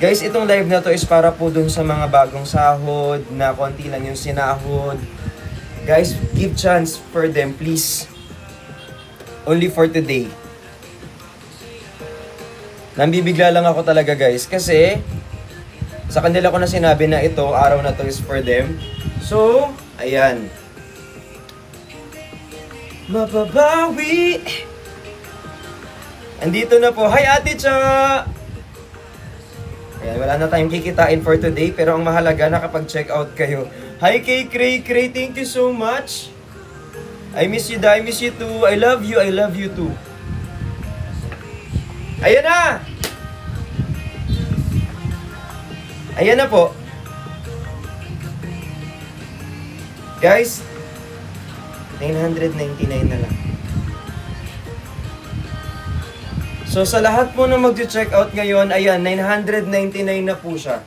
Guys, itong live na to is para po dun sa mga bagong sahod na konti lang yung sinahod. Guys, give chance for them, please. Only for today. Nambibigla lang ako talaga, guys, kasi sa kanila ko na sinabi na ito, araw na to is for them. So, ayan. Mababawi. Andito na po. Hi, Ate Cha! Ayan, wala na tayong kikitain for today, pero ang mahalaga, nakapag-check out kayo. Hi, kay Cray Cray. Thank you so much. I miss you, I miss you too. I love you too. Ayan na! Ayan na po. Guys, 999 na lang. So, sa lahat po na mag-check out ngayon, ayan, 999 na po siya.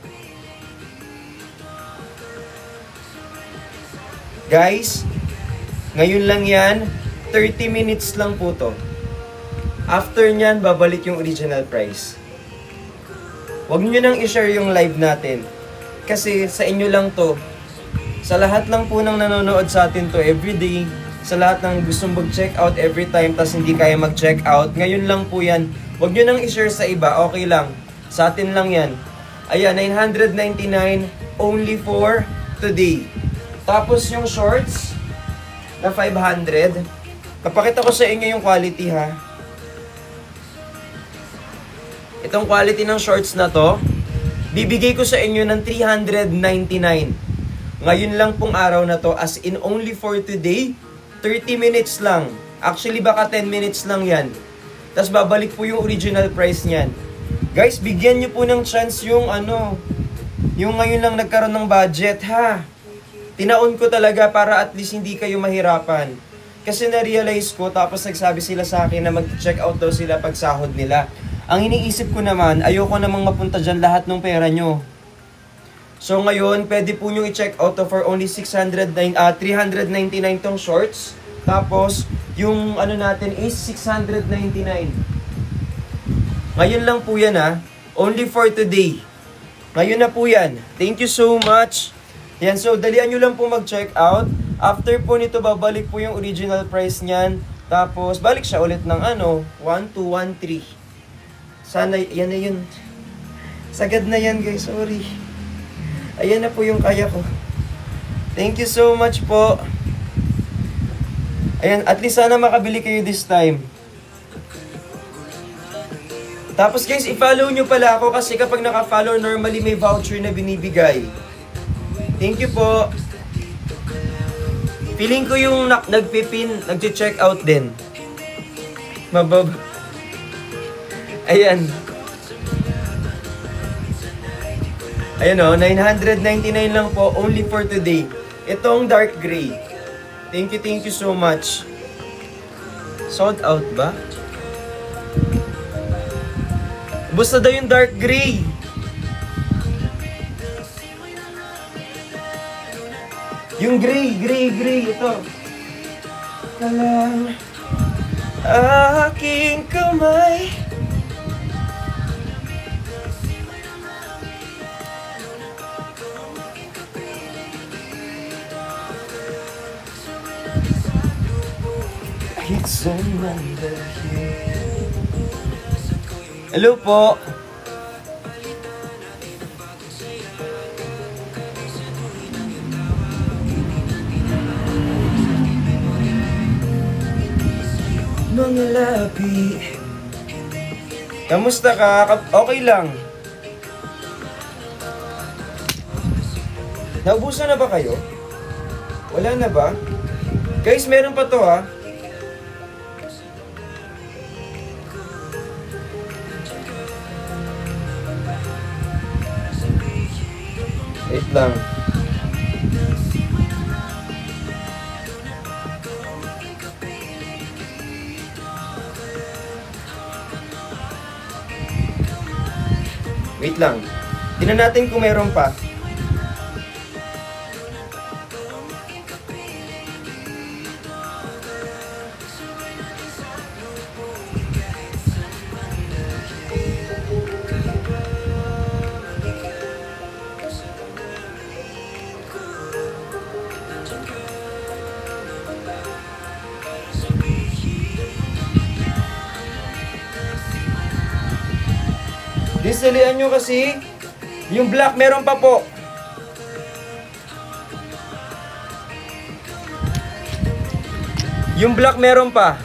Guys, ngayon lang yan, 30 minutes lang po to. After nyan, babalik yung original price. Huwag nyo nang i-share yung live natin. Kasi sa inyo lang to. Sa lahat lang po nang nanonood sa atin to everyday, sa lahat ng gustong mag-check out every time tas hindi kaya mag-check out, ngayon lang po yan. Huwag nyo nang i-share sa iba, okay lang. Sa atin lang yan. Ayan, 999 only for today. Tapos yung shorts na 500. Kapakita ko sa inyo yung quality ha. Itong quality ng shorts na to, bibigay ko sa inyo ng 399. Ngayon lang pong araw na to, as in only for today, 30 minutes lang. Actually, baka 10 minutes lang yan. Tapos babalik po yung original price niyan. Guys, bigyan nyo po ng chance yung yung ngayon lang nagkaroon ng budget, ha? Tinaon ko talaga para at least hindi kayo mahirapan. Kasi na-realize ko, tapos nagsabi sila sa akin na mag-check out daw sila pag sahod nila. Ang iniisip ko naman, ayoko namang mapunta dyan lahat ng pera nyo. So ngayon, pwede po nyo i-check out for only 399 tong shorts. Tapos, yung natin is 699. Ngayon lang po yan ha. Only for today. Ngayon na po yan. Thank you so much. Yan, so dalian nyo lang po mag-check out. After po nito, babalik po yung original price niyan. Tapos, balik siya ulit ng 1213. Sana, yan na yun. Sagad na yan guys, sorry. Ayan na po yung kaya ko. Thank you so much po. Ayan, at least sana makabili kayo this time. Tapos guys, i-follow nyo pala ako kasi kapag naka-follow, normally may voucher na binibigay. Thank you po. Feeling ko yung nagpipin, nag-check out din. Mabab. Ayan. Ayan o, 999 lang po, only for today. Itong dark gray. Thank you so much. Sold out ba? Ubus na daw yung dark gray. Yung gray, ito. Kalang aking kamay. Hello po. Mga labi. Kamusta ka? Okay lang. Naubusan na ba kayo? Wala na ba? Guys, meron pa to ha. Wait lang. Wait lang. Tingnan natin kung meron pa. Please, dalian nyo kasi. Yung black, meron pa po. Yung black, meron pa.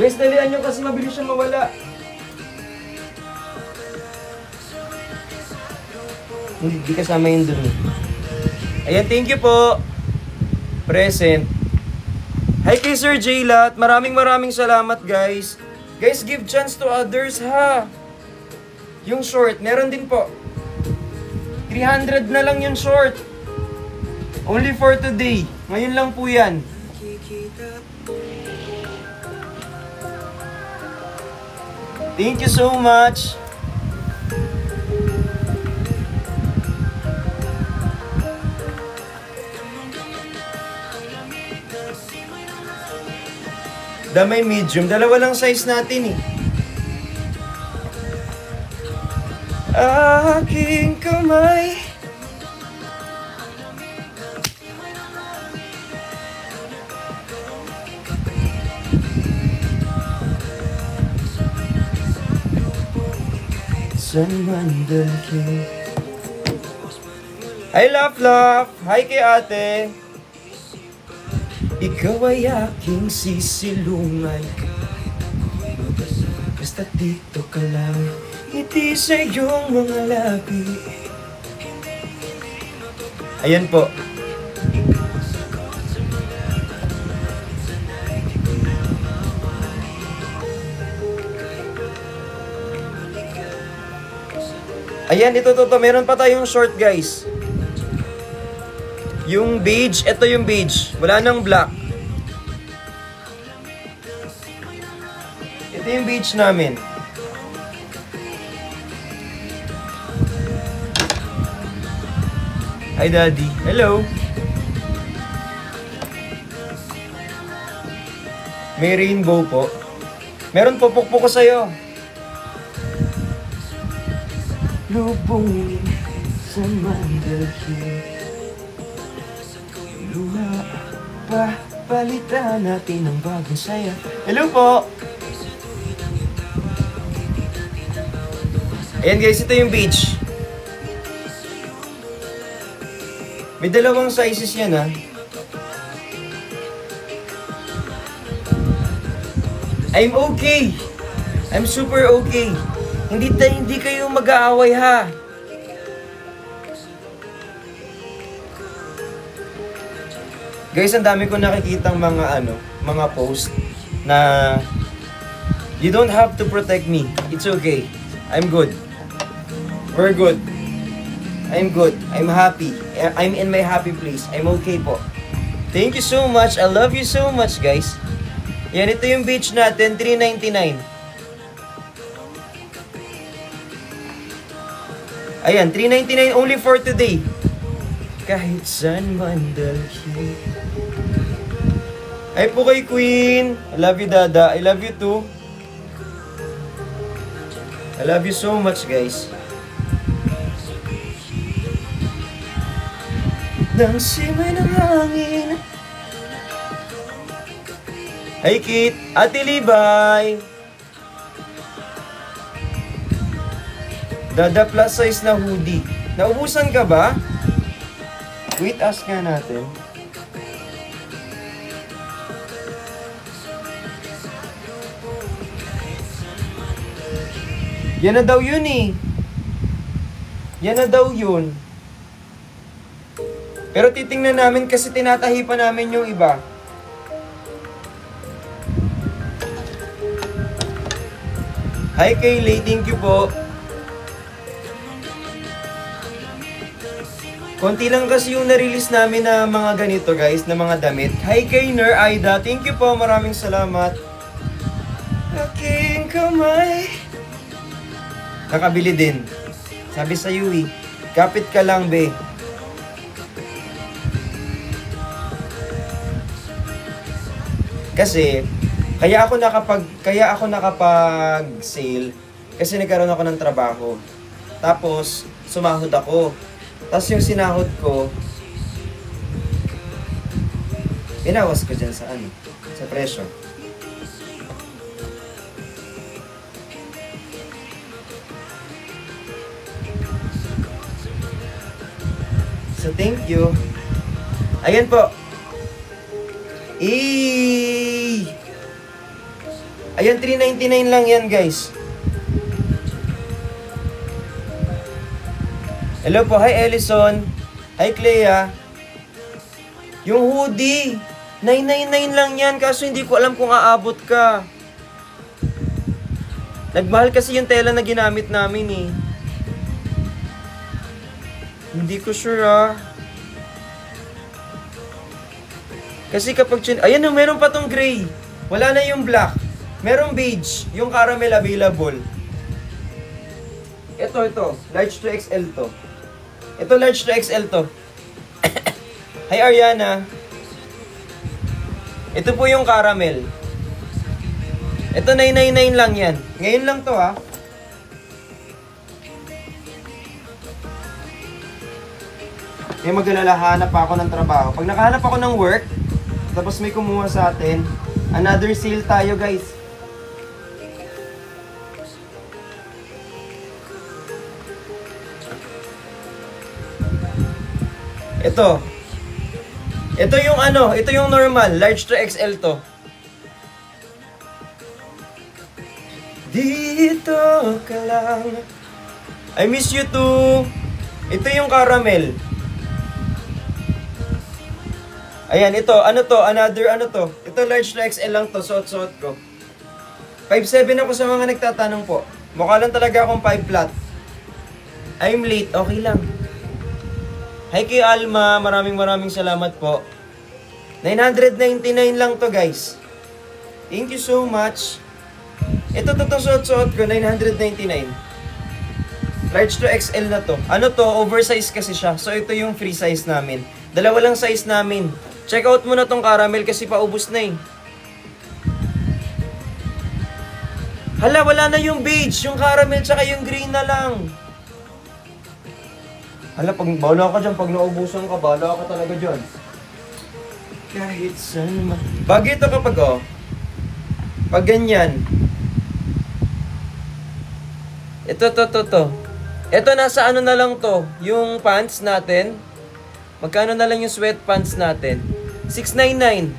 Guys, dalian nyo kasi mabilis siya mawala. Hindi kasama yun dun. Ayan, thank you po. Present. Hi kay Sir Jaylat. Maraming salamat, guys. Guys, give chance to others, ha. Yung short, meron din po. 300 na lang yung short. Only for today. Ngayon lang po yan. Thank you so much. Damay medium. Dalawa lang size natin eh. Aking kamay. San man dalhin. Hi, Love. Hi kay ate. Ikaw ay aking sisilungan. Basta dito ka lang, ngiti sa iyong mga labi. Ayan po. Ayan, ito. Meron pa tayong short, guys. Yung beige, ito yung beige. Wala nang black. Ito yung beige namin. Hi, Daddy. Hello. May rainbow po. Meron po pukpok ko sa'yo. Lubong sa mandalhin. Luma pa, palitan natin ang bagong saya. Hello po! Ayan guys, ito yung beach. May dalawang sizes yan ha. I'm okay. I'm super okay. Hindi kayo mag-aaway ha. Guys, ang dami ko nakikitang mga post na you don't have to protect me. It's okay. I'm good. We're good. I'm good. I'm happy. I'm in my happy place. I'm okay po. Thank you so much. I love you so much, guys. Yan, ito yung beach natin, $3.99. Ayan, $3.99 only for today. Kahit saan man dalhin. Ay po kay Queen. I love you, Dada. I love you too. I love you so much, guys. Nang simay ng hangin. Hi, Kit. Ate Libay. Dada plus size na hoodie. Naubusan ka ba? Wait, ask nga natin. Yan na daw yun eh. Yan na daw yun. Pero titingnan namin kasi tinatahi pa namin yung iba. Hi Kaylee, thank you po. Konti lang kasi yung na-release namin na mga ganito guys, na mga damit. Hi kay Ner Aida, thank you po, maraming salamat. Aking kamay. Nakabili din. Sabi sa Yui, kapit ka lang be. Kasi, kaya ako nakapag-sale kasi nagkaroon ako ng trabaho. Tapos, sumahod ako. Tapos yung sinahod ko, inawas ko dyan sa sa presyo. So, thank you. Ayan po. Ayan, $3.99 lang yan, guys. Hello po. Hi, Ellison. Hi, Clea. Yung hoodie, $9.99 lang yan. Kaso hindi ko alam kung aabot ka. Nagmahal kasi yung tela na ginamit namin eh. Hindi ko sure ah. Kasi kapag ayan na, meron pa tong gray. Wala na yung black. Merong beige. Yung caramel available. Ito. Large to XL to. Ito large to XL to. Hi Ariana. Ito po yung caramel. Ito $9.99 lang yan. Ngayon lang to ha. Eh mag-alala, hanap pa ako ng trabaho. Pag nakahanap ako ng work, tapos may kumuha sa atin, another sale tayo guys. Ito yung ito yung normal, large to XL to. Dito ka lang. I miss you too. Ito yung caramel. Ayan, ito, another to. Ito large to XL lang to, suot ko. 5'7" ako sa mga nagtatanong po. Mukha lang talaga akong 5 flat. I'm late, okay lang. Hi kay Alma, maraming salamat po. $999 lang to guys. Thank you so much. Ito suot ko, $999. Large to XL na to. Oversize kasi siya. So ito yung free size namin. Dalawa lang size namin. Check out mo na tong caramel kasi paubos na eh. Hala, wala na yung beige. Yung caramel tsaka yung green na lang. Hala, bahala ka dyan. Pag naubusan ka, bahala ka talaga dyan. Kahit saan bagay ito kapag pag ganyan. Ito. Ito nasa na lang to. Yung pants natin. Magkano na lang yung sweatpants natin? $6.99.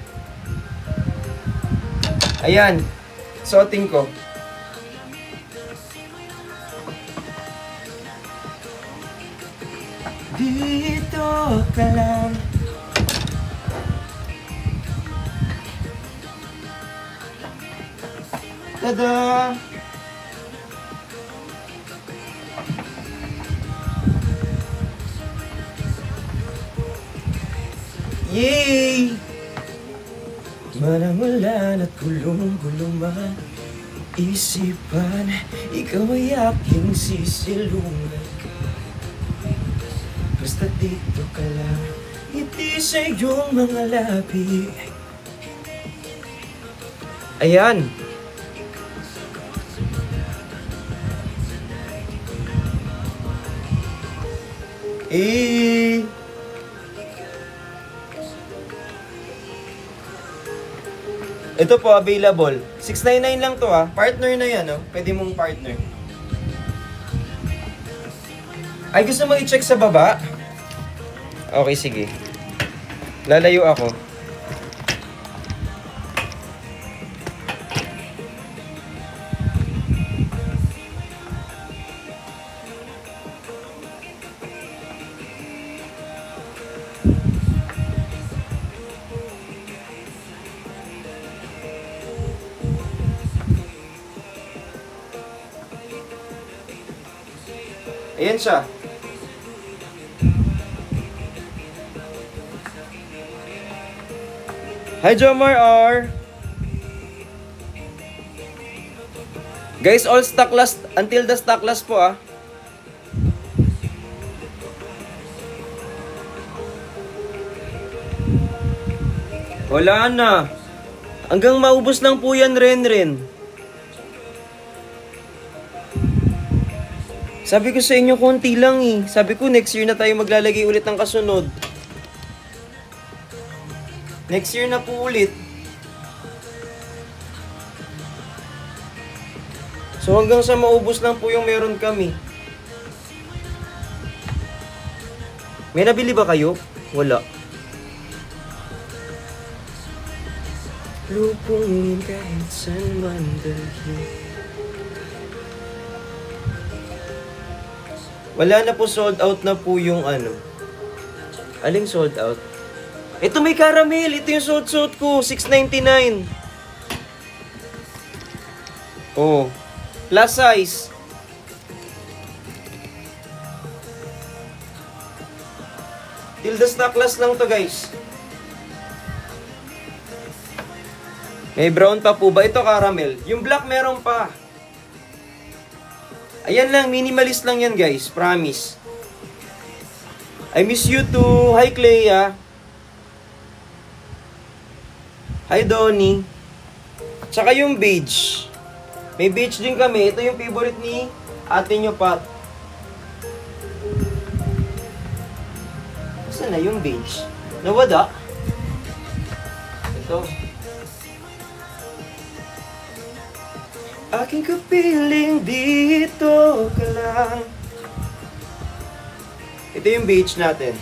Ayan. Suotin ko. Dito ka lang. Tada! Yay! Malamulan at gulong-gulong man isipan, ikaw ay aking sisilungan. Basta dito ka lang, ngiti sa iyong mga labi. Ayan. Ito po, available. $6.99 lang to ha. Partner na yan, oh. Pwede mong partner. Ay, gusto mo i-check sa baba? Okay, sige. Lalayo ako. Ayan siya. Hi, Jomar R. Guys, all stock last until the stock last po ah. Wala na. Hanggang maubos lang po yan, Ren. Sabi ko sa inyo, konti lang eh. Sabi ko, next year na tayo maglalagay ulit ng kasunod. Next year na po ulit. So hanggang sa maubos lang po yung meron kami. May nabili ba kayo? Wala. Lupungin kahit saan man dalhin. Wala na po, sold out na po yung ano. Aling sold out? Ito may caramel. Ito yung suot ko. $6.99. Oh. Plus size. Till the stock last lang to, guys. May brown pa po ba? Ito caramel. Yung black meron pa. Ayan lang, minimalist lang yan, guys. Promise. I miss you too. Hi, Clea. Hi, Donnie. Tsaka yung beige. May beige din kami. Ito yung favorite ni ate nyo, Pat. Saan na yung beige? Nawada? Ito. Aking kapiling dito ka lang. Ito yung beige natin.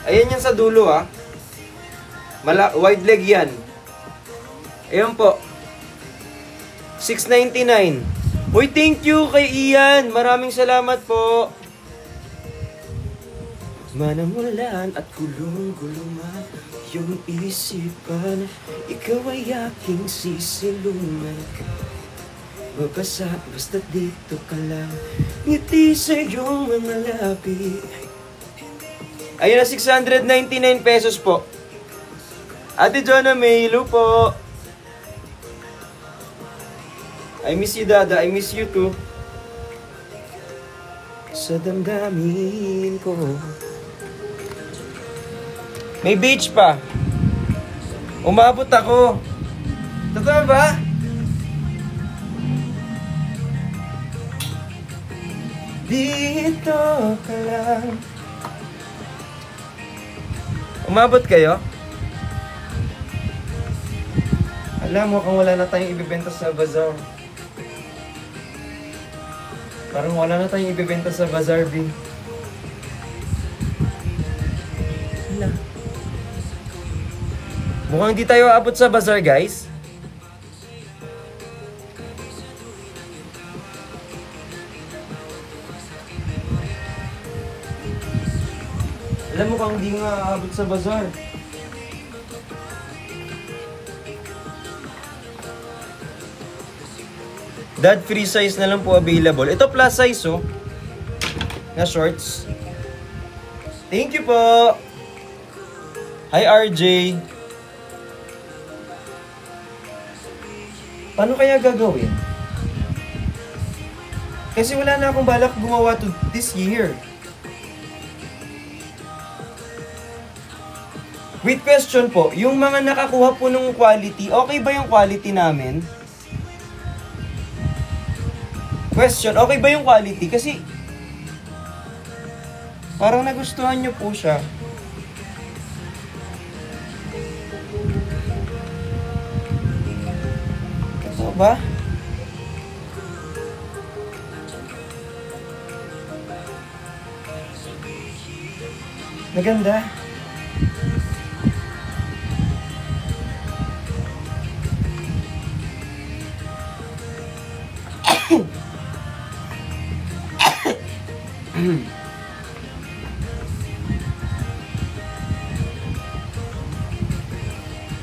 Ayan yan sa dulo, ha. Wide leg yan. Ayan po. $6.99. Uy, thank you kay Ian. Maraming salamat po. Manamulan at gulong-gulungan yung isipan. Ikaw ay aking sisilungan. Mabasa, basta dito ka lang. Ngiti sa iyong mga labi. Ayun na, 699 pesos po. Ate Jonah May, hello po. I miss you, Dada. I miss you too. Sa damdamin ko. May beach pa. Umabot ako. Totoo ba? Dito ka lang. Umabot kayo? Alam mo kung wala na tayong ibibenta sa bazaar. Parang wala na tayong ibibenta sa bazaar, B. Wala. Mukhang di tayo aabot sa bazaar, guys. Alam mo kung hindi nga aabot sa bazaar. Dad, free size na lang po available. Ito plus size, oh. Na shorts. Thank you po. Hi, RJ. Paano kaya gagawin? Kasi wala na akong balak gumawa to this year. Wait, question po. Yung mga nakakuha po ng quality, okay ba yung quality namin? Question, okay ba yung quality? Kasi parang nagustuhan nyo po siya. Ito ba? Maganda.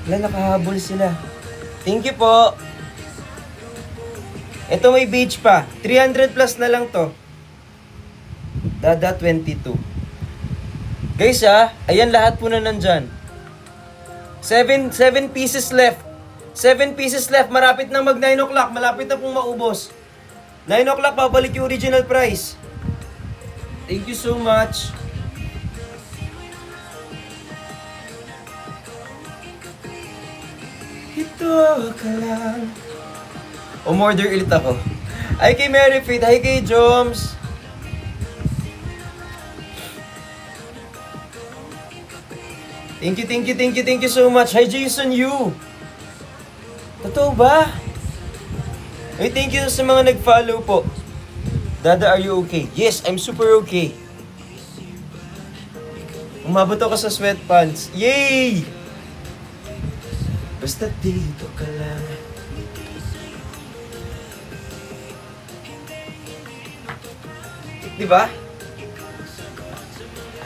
Wala, nakahabol sila. Thank you po. Ito may beach pa. 300 plus na lang to. Dada 22. Guys, ayan lahat po na nandyan. 7 pieces left. 7 pieces left. Marapit na mag 9 o'clock. Malapit na pong maubos. 9 o'clock, babalik yung original price. Thank you so much. Ito ka lang. Umorder ulit ako. Hi kay Mary Faith. Hi kay Joms. Thank you so much. Hi Jason Yu. Totoo ba? Hey, thank you sa mga nag-follow po. Dada, are you okay? Yes, I'm super okay. Umabot ako sa sweatpants. Yay! Basta dito ka lang. Diba?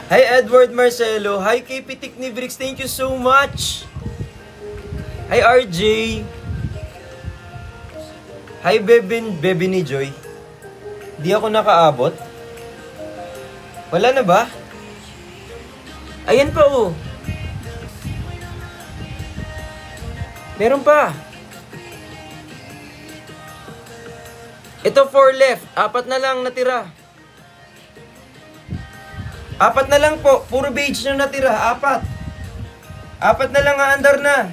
Hi Edward Marcelo. Hi KP Tiknibrix. Thank you so much. Hi RJ. Hi Bebe ni Joy. Di ako nakaabot. Wala na ba? Ayan pa oh. Meron pa. Ito 4 left. 4 na lang natira. 4 na lang po. Puro beige na natira. 4. 4 na lang aandar na.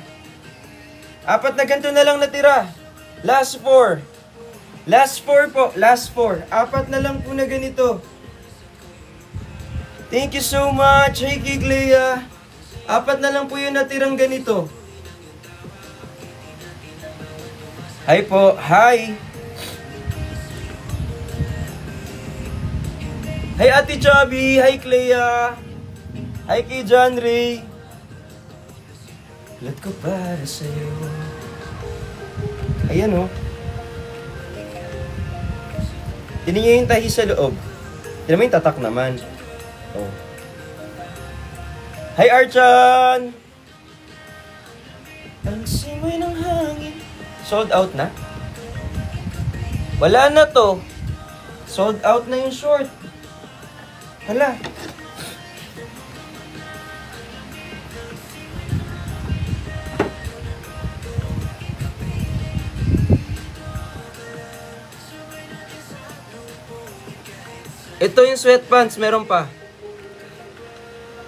4 na ganito na lang natira. Last 4. Last 4 po. Last 4. 4 na lang po na ganito. Thank you so much. Hey Kiglea. 4 na lang po yung natirang ganito. Hi po. Hi. Hi Ate Chubby. Hi Clea. Hi kay John Ray. Let ko para sa'yo. Ayan oh. Tinan niyo yung tahi sa loob. Tinan mo yung tatak naman. Oh. Hi Archan! Ang simoy ng hangin. Sold out na? Wala na to. Sold out na yung short. Hala. Ito yung sweatpants, meron pa.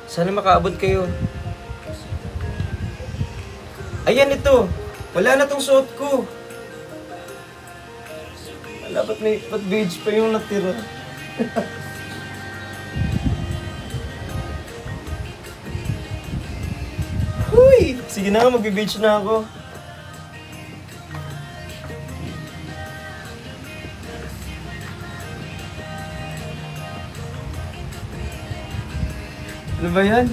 Sana makaabot kayo. Ayan ito. Wala na tong suot ko. Wala, ba't beige pa yung natira? Huy! Sige na nga, magbe-beige na ako. Ano ba yan?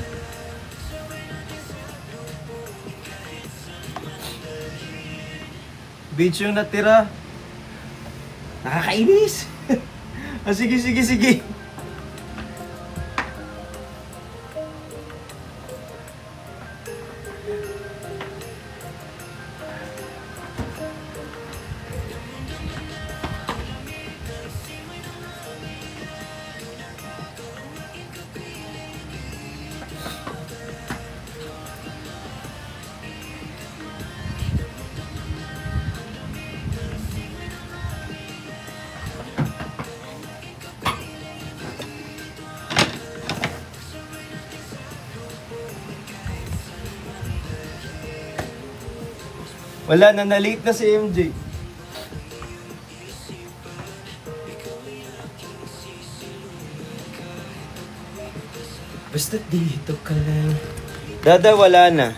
Beach yung natira. Nakakainis. Sige. Wala na, na-late na si MJ. Basta dito ka lang. Dada, wala na.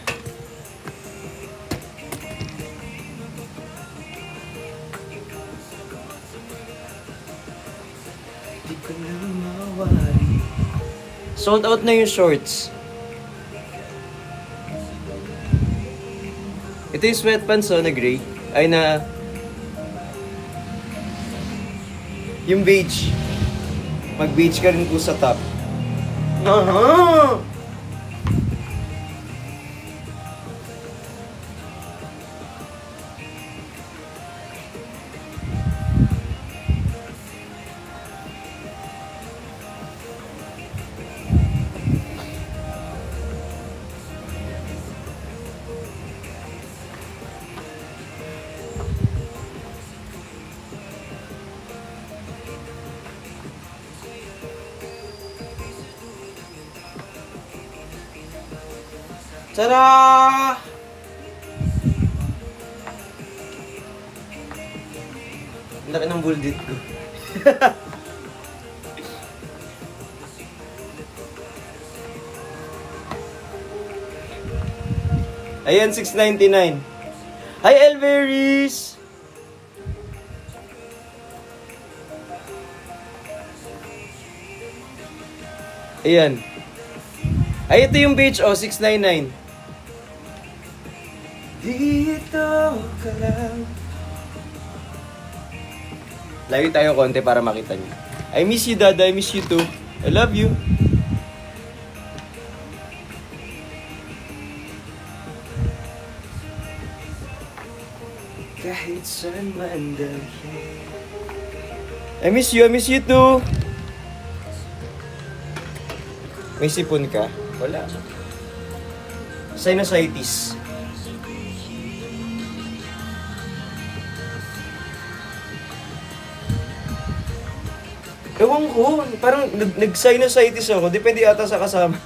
Di ko na mawari. Sold out na yung shorts. Ito yung sweatpants na gray. Ay na... Yung beige. Mag-beige ka rin po sa top. Aha! Tada! Ang laki ng bulldit ko. Ayan, $6.99. Hi, Elveris! Ayan. Ay, ito yung beach, 699. Dito ka lang. Layo tayo konti para makita niyo. I miss you, Dad. I miss you too. I love you. Kahit saan man dalhin. I miss you too. May sipon ka? Wala. Sinusitis. Ewan ko, parang nag-sinusitis ako. Depende ata sa kasama.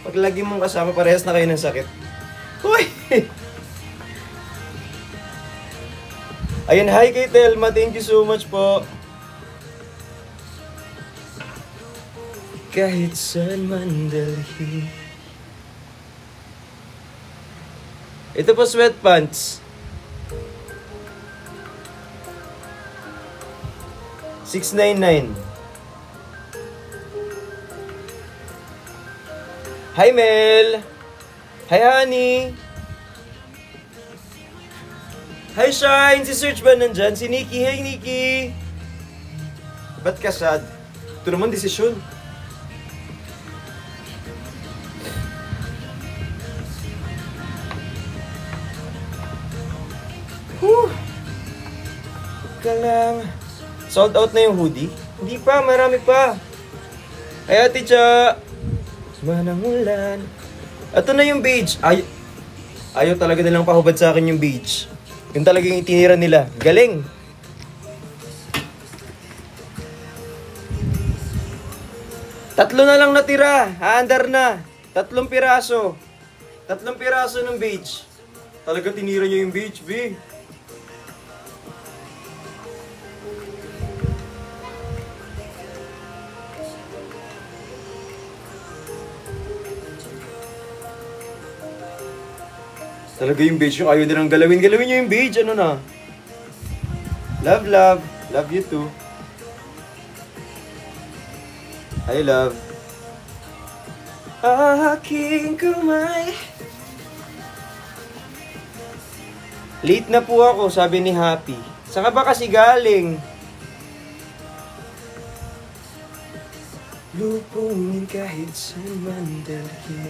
Pag lagi mong kasama, parehas na kayo ng sakit. Uy! Ayan, hi kay Telma. Thank you so much po. Kahit saan man dalhin. Ito po sweatpants. 699. Hi Mel. Hi Honey. Hi Shine. Si Search ba nandyan? Si Nikki. Hey Nikki. Ba't ka sad? Ito naman desisyon. Ka lang. Sold out na yung hoodie? Hindi pa, marami pa. Ay, Ate Cha. Manang ulan. Ito na yung beige. Ayaw talaga nilang pahubad sa akin yung beige. Yung talagang itinira nila. Galing. Tatlo na lang natira. Haandar na. 3 piraso. 3 piraso ng beige. Talaga tinira niyo yung beige, B. Talaga yung beige yung ayaw nilang galawin. Galawin nyo yung beige. Ano na? Love, love. Love you too. I love. Aking kamay. Late na po ako, sabi ni Happy. Saan ka ba kasi galing? Lupungin kahit saan man dalhin.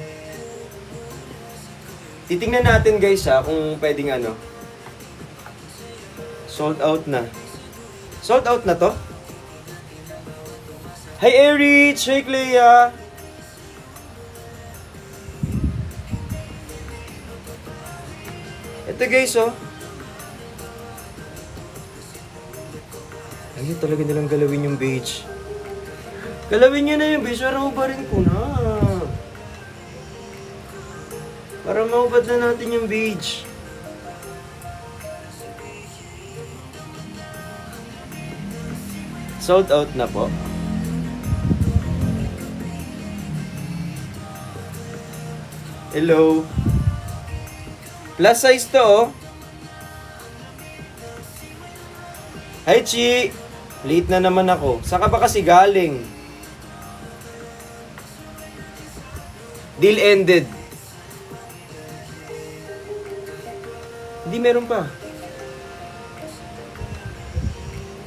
Titingnan natin guys kung pwedeng ano. Sold out na. Sold out na to? Hi Erich! Hey Clea! Ito guys Ayaw talaga nilang galawin yung beige. Galawin nyo na yung beige, para ubarin ko na. Para maubad na natin yung beige. Sold out na po. Hello. Plus size to Hi Chi. Late na naman ako. Saan ka ba kasi galing? Deal ended. Hindi, meron pa.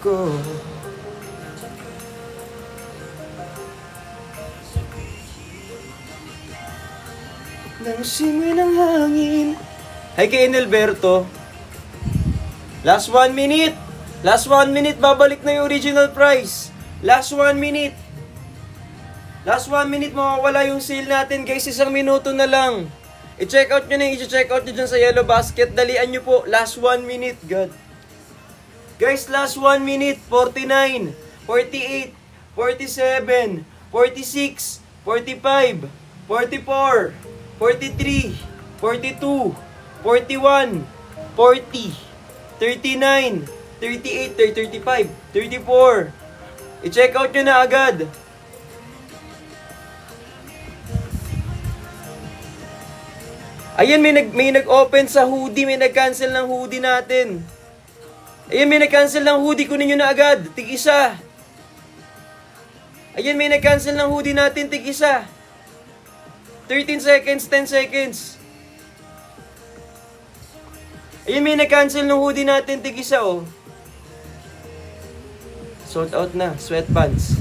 Go. Nang simoy ng hangin. Hi kay Enelberto. Last 1 minute. Last 1 minute, babalik na yung original price. Last 1 minute. Last 1 minute, mawawala yung sale natin guys. 1 minuto na lang. I-check out nyo na yung i-check out nyo dyan sa Yellow Basket. Dalian nyo po. Last 1 minute. God. Guys, last 1 minute. 49, 48, 47, 46, 45, 44, 43, 42, 41, 40, 39, 38, 35, 34. I-check out nyo na agad. Ayan, may nag-open sa hoodie, may nag-cancel ng hoodie natin. Ayan, may nag-cancel ng hoodie, kunin nyo na agad, tig-isa. Ayan, may nag-cancel ng hoodie natin, tig-isa. 13 seconds, 10 seconds. Ayun, may na-cancel ng hoodie natin, tig-isa oh. Sold out na, sweatpants.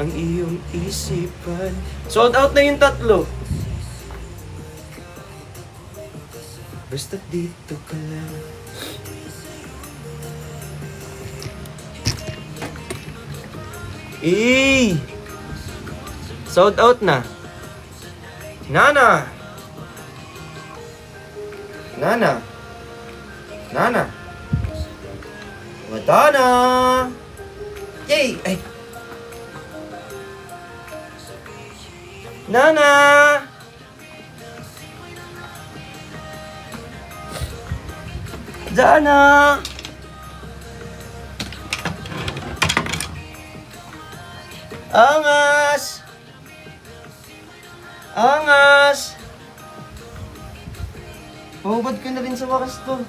Ang iyong isipan. Sold out na yung tatlo. Basta dito ka lang. Sold out na. Nana! Madonna! Yay! Ay! Nana! Dana! Angas! Angas! Pahubad ka na rin sa wakas to.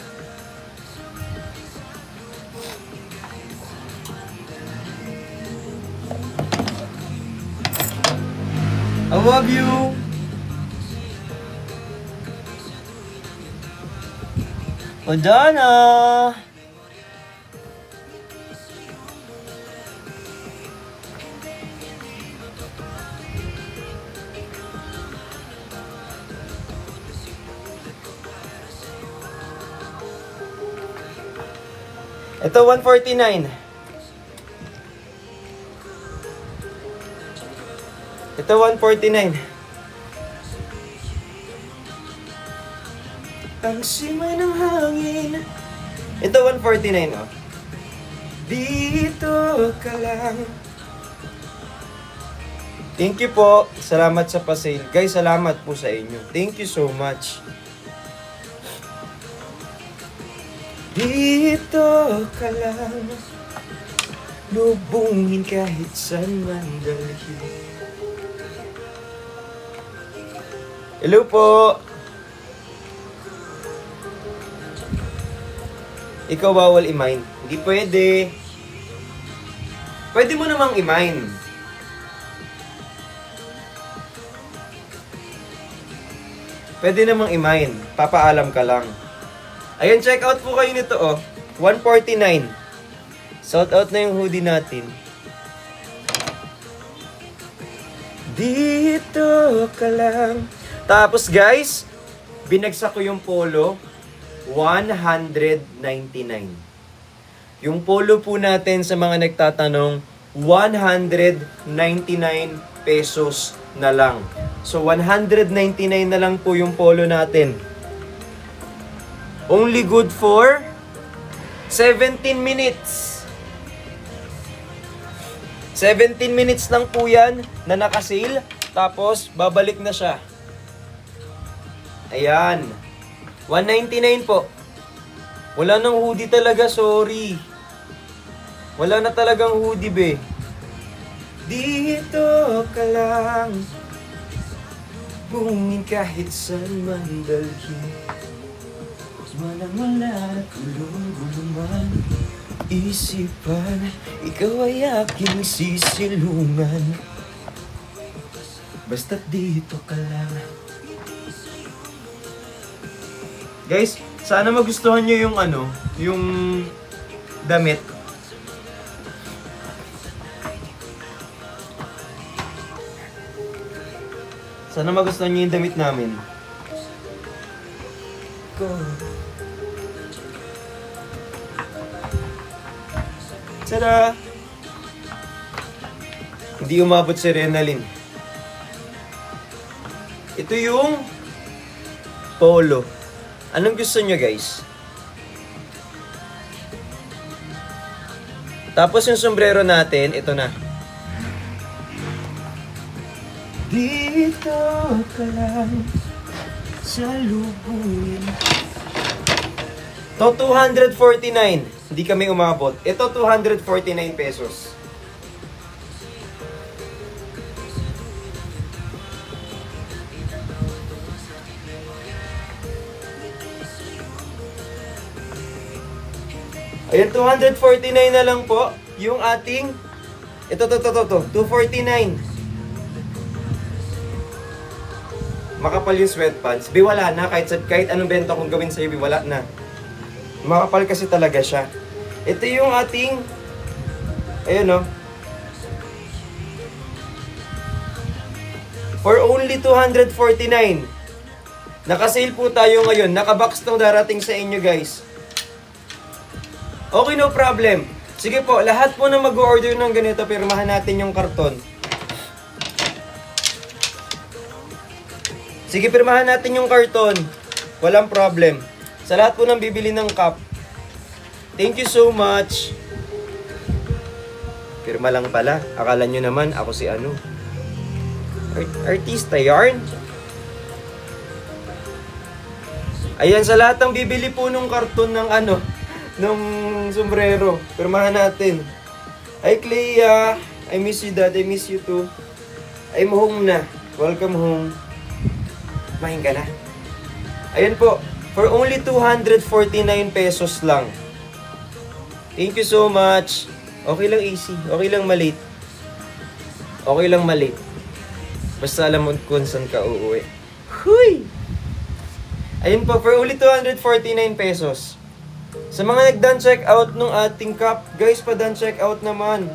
I love you! Madonna! Ito, 149. Ito, 149. Ang simay ng hangin. Ito, 149, oh. Dito ka lang. Thank you po. Salamat sa pa-sale. Guys, salamat po sa inyo. Thank you so much. Dito ka lang, lubungin kahit saan man dalhin. Hello po! Ikaw bawal i-mine. Hindi pwede. Pwede mo namang i-mine. Pwede namang i-mine. Papaalam ka lang. Ayun, check out po kayo nito, oh. 149. Sold out na yung hoodie natin. Dito ka lang. Tapos, guys, binagsak ko yung polo. 199. Yung polo po natin sa mga nagtatanong, 199 pesos na lang. So, 199 na lang po yung polo natin. Only good for 17 minutes. 17 minutes lang po yan na nakasale. Tapos, babalik na siya. Ayan. 199 po. Wala nang hoodie talaga, sorry. Wala na talagang hoodie, be. Dito ka lang, bungin kahit saan man dalhin. Walang-wala na kulong-guluman, isipan, ikaw ay aking sisilungan. Basta't dito ka lang. Guys, sana magustuhan nyo yung yung damit. Sana magustuhan nyo yung damit namin. Go. Tada! Hindi umabot si Renalyn. Ito yung polo. Anong gusto nyo, guys? Tapos yung sombrero natin, ito na. Dito ka lang sa lubungin. Ito, 249. Hindi kami umabot. Ito, 249 pesos. Ayan, 249 na lang po yung ating, ito, 249. makapal yung sweatpants, bi wala na. Kahit anong benta kong gawin sa'yo, bi wala na. Makapal kasi talaga siya. Ito yung ating, ayun o. For only 249. Naka-sale po tayo ngayon. Naka-box tong darating sa inyo, guys. Okay, no problem. Sige po, lahat po na mag-order ng ganito, pirmahan natin yung karton. Sige, pirmahan natin yung karton. Walang problem. Sa lahat po ng bibili ng cup. Thank you so much. Pirma lang pala. Akala nyo naman, ako si ano. Artista yarn. Ayan, sa lahat ng bibili po nung karton ng ano, nung sombrero. Pirmahan natin. Hi, Clea. I miss you, Dad. I miss you too. I'm home na. Welcome home. Kumain ka na. Ayan po. For only 249 pesos lang. Thank you so much. Okay lang easy. Okay lang malate. Okay lang malate. Basta alam mo kung saan ka uuwi. Huy! Ayun po, for only 249 pesos. Sa mga nag-done check out nung ating cup, guys, pa-done check out naman.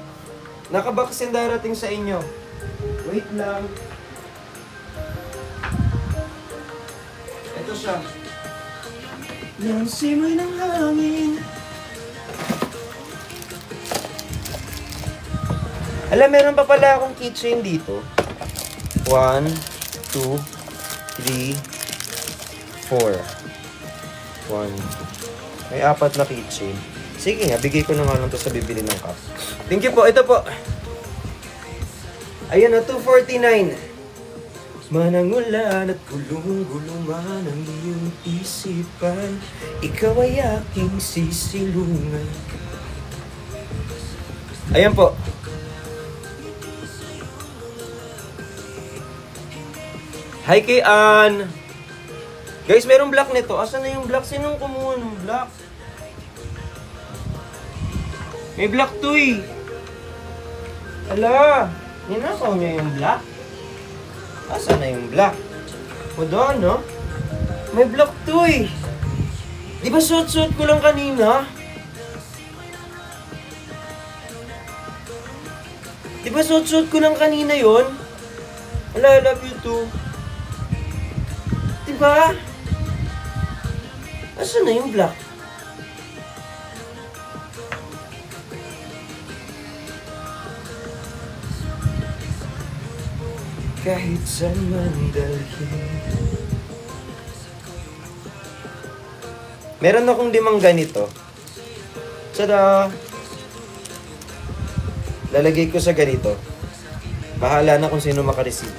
Nakabox yung darating sa inyo. Wait lang. Ito siya. Yung simoy ng hangin. Alam, meron pa pala akong keychain dito. 1, 2, 3, 4. 1. May 4 na keychain. Sige nga, bigay ko na nga lang to sa bibili ng cup. Thank you po. Ito po. Ayan na, 249. Manangulan at gulong-gulong man ang iyong isipan. Ikaw ay aking sisilungan. Ayan po. Hi kay Ann. Guys, merong black nito. Asan na yung black? Sinong kumuha ng black? May black to eh. Ala, ninakaw niya yung black. Asan na yung black? O doon, no? May black to eh. Di ba suot-suot ko lang kanina? Di ba suot-suot ko lang kanina yon? Ala, I love you too. Di ba? Asan na yung black? Kahit saan man dalhin. Meron akong 5 ganito. Tada! Lalagay ko sa ganito. Bahala na kung sino makareceive.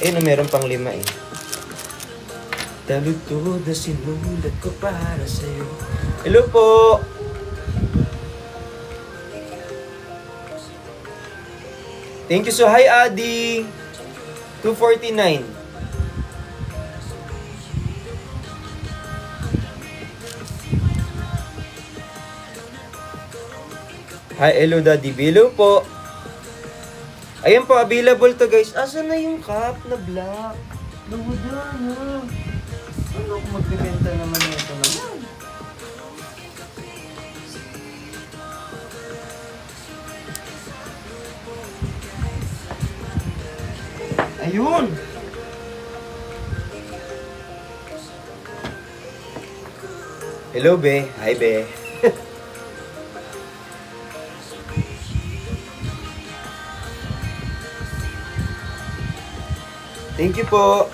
Eh, meron pang 5 eh. Talutod na sinulat ko para sa'yo. Hello po! Thank you so, hi Adi! 249. Hi, hello Daddy. Hello po. Ayan po, available to guys. Asan na yung cup na black? Nawala na. Ano kung magbibenta naman ito naman? Ayun! Hello, be. Hi, be. Thank you po.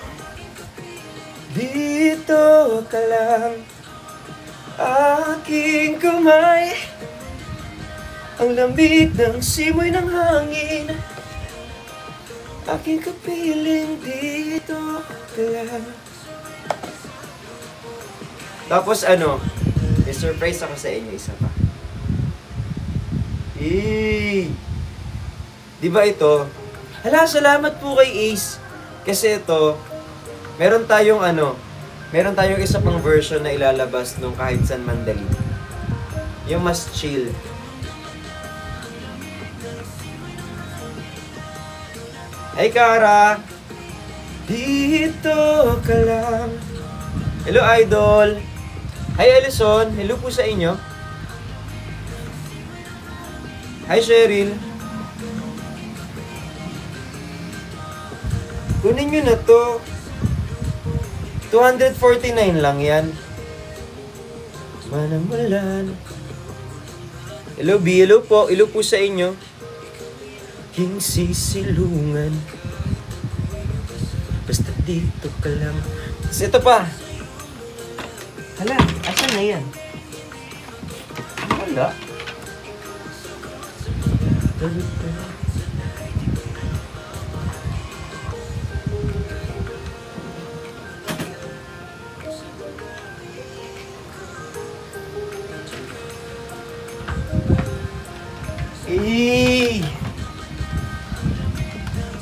Dito ka lang, aking kamay, ang lamig ng simoy ng hangin, aking kapiling dito ka lang. Tapos ano, may surprise ako sa inyo, isa pa. Di ba ito? Hala, salamat po kay Ace. Kasi ito, meron tayong isa pang version na ilalabas nung kahit saan mandali. Yung mas chill. Hi, Kara. Dito ka lang. Hello, Idol. Hi, Ellison. Hello po sa inyo. Hi, Cheryl. Kunin nyo na to. 249 lang yan. Manamulan. Hello, B. Hello po. Hello po sa inyo. King sisilungan. Basta dito ka lang. Tapos ito pa. Hala, asan na yan? Wala.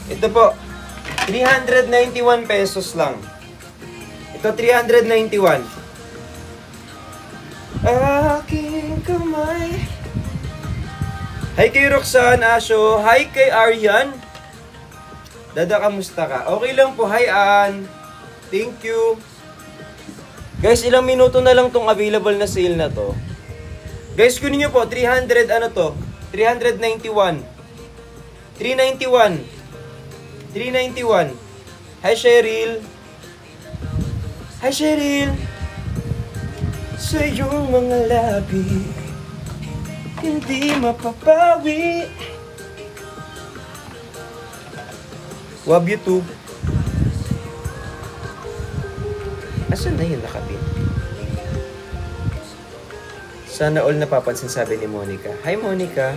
Ito po, 391 pesos lang. Ito, 391. Aking kamay. Hi kay Roxanne Asho. Hi kay Aryan. Dada, kamusta ka? Okay lang po. Hi, Ann. Thank you. Guys, ilang minuto na lang tong available na sale na to. Guys, kunin nyo po. 300, ano to? 391. 391. 391. Hi, Cheryl. Hi, Cheryl. Sa iyong mga labi, hindi mapapawi. Love you too. Asan na yun nakabit? Sana all napapansin, sabi ni Monica. Hi, Monica.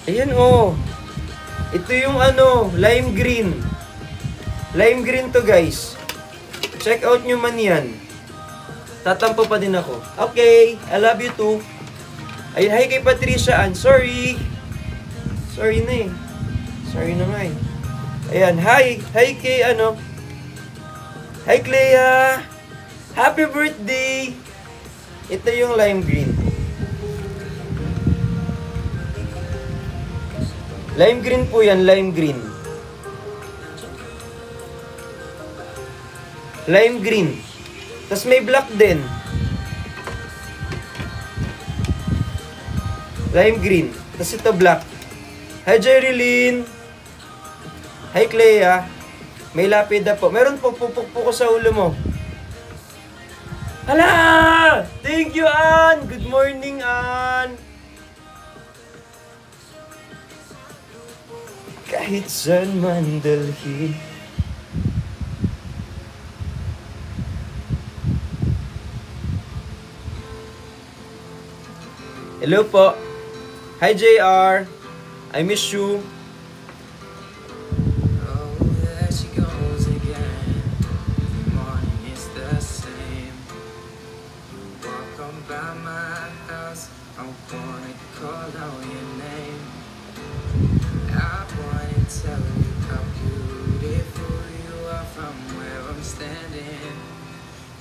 Ayan, oh. Ito yung ano, lime green. Lime green to, guys. Check out nyo man yan. Tatampo pa din ako. Okay, I love you too. Ayun, hi kay Patricia Ann. Sorry. Sorry na eh. Sorry na nga eh. Ayan, hi. Hi kay ano. Hi Clea. Happy birthday. Ito yung lime green. Lime green po yan, lime green. Lime green. Tapos may black din. Lime green. Tapos ito black. Hi, Jerilyn. Hi, Clea. May lapida po. Meron po pupuk po ko sa ulo mo. Hala! Thank you, Ann! Good morning, Ann! Kahit saan man dalhin. Hello po. Hi, JR. I miss you.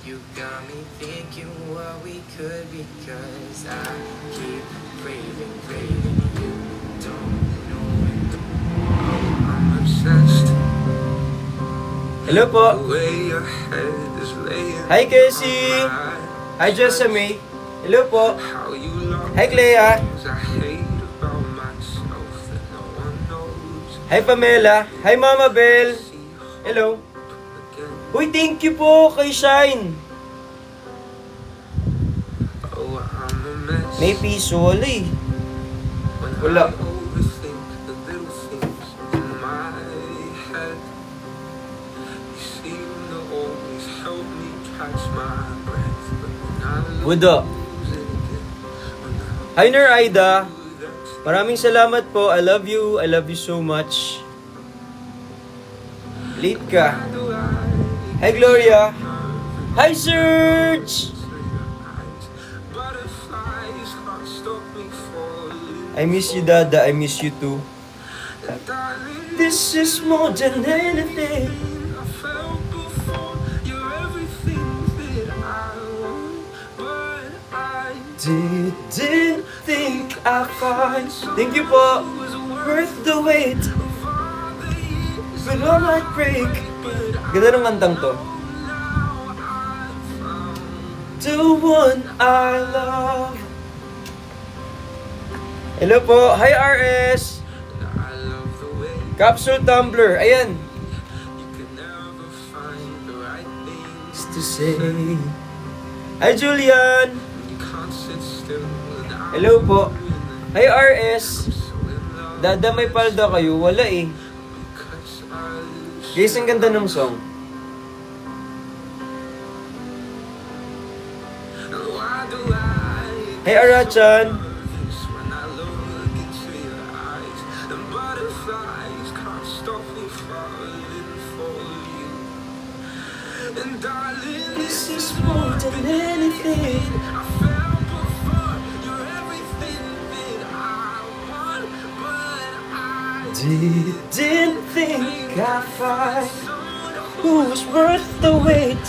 You got me thinking what we could be, 'cause I keep craving, craving you. Don't know it. I'm obsessed. Hello po. The way your head is laying. Hi, Casey. Hi, Jessamine. Hello po. How you love Hi, Clea. things I hate about myself that no one knows. Hi, Pamela. Hi, Mama Bell. Hello. Uy, thank you po kay Shine. Oh, I'm a mess. May piso, wala eh. When Wala. I overthink the little things in my head. You seem to always help me catch my breath, but when I Budo. lose it again, when I Hi, Ner Aida. do that, Maraming salamat po. I love you. I love you so much. Late ka. how do I Hi, Gloria. Hi, Serge. butterflies can't stop me falling. I miss you, Dada. I miss you too. And darling, This is more than anything. I felt before, you're everything that I want, but I Didn't think I'd find. Thank you po. was worth worth the wait. But I might break. Ganda ng kantang to. The one I love. Hello po. Hi RS. Capsule Tumbler. Ayan. To say. Hi Julian. Hello po. Hi RS. Dada may palda kayo? Wala eh. Guys, ang ganda ng song. Hey Arachan. This is more than anything I felt before. You're everything that I want, but I didn't think I'd find who was worth the wait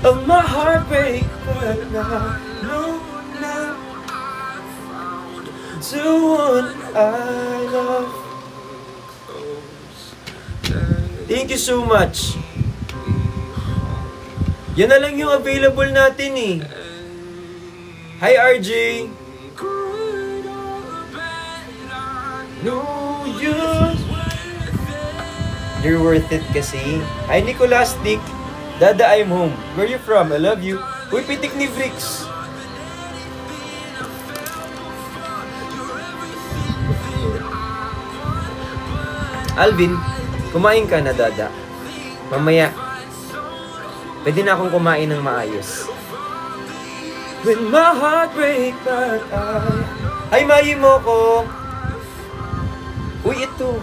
of my heartbreak. But now, now I found the one I love. Thank you so much. Yan na lang yung available natin eh. Hi RJ. No, you're worth it kasi. Hi Nicolastic. Dada, I'm home. Where you from? I love you. Uy, pitik ni Vrix. Alvin, kumain ka na, Dada. Mamaya. Pwede na akong kumain ng maayos. When my heart break but Ay, Mayi mo ko. Uy, ito.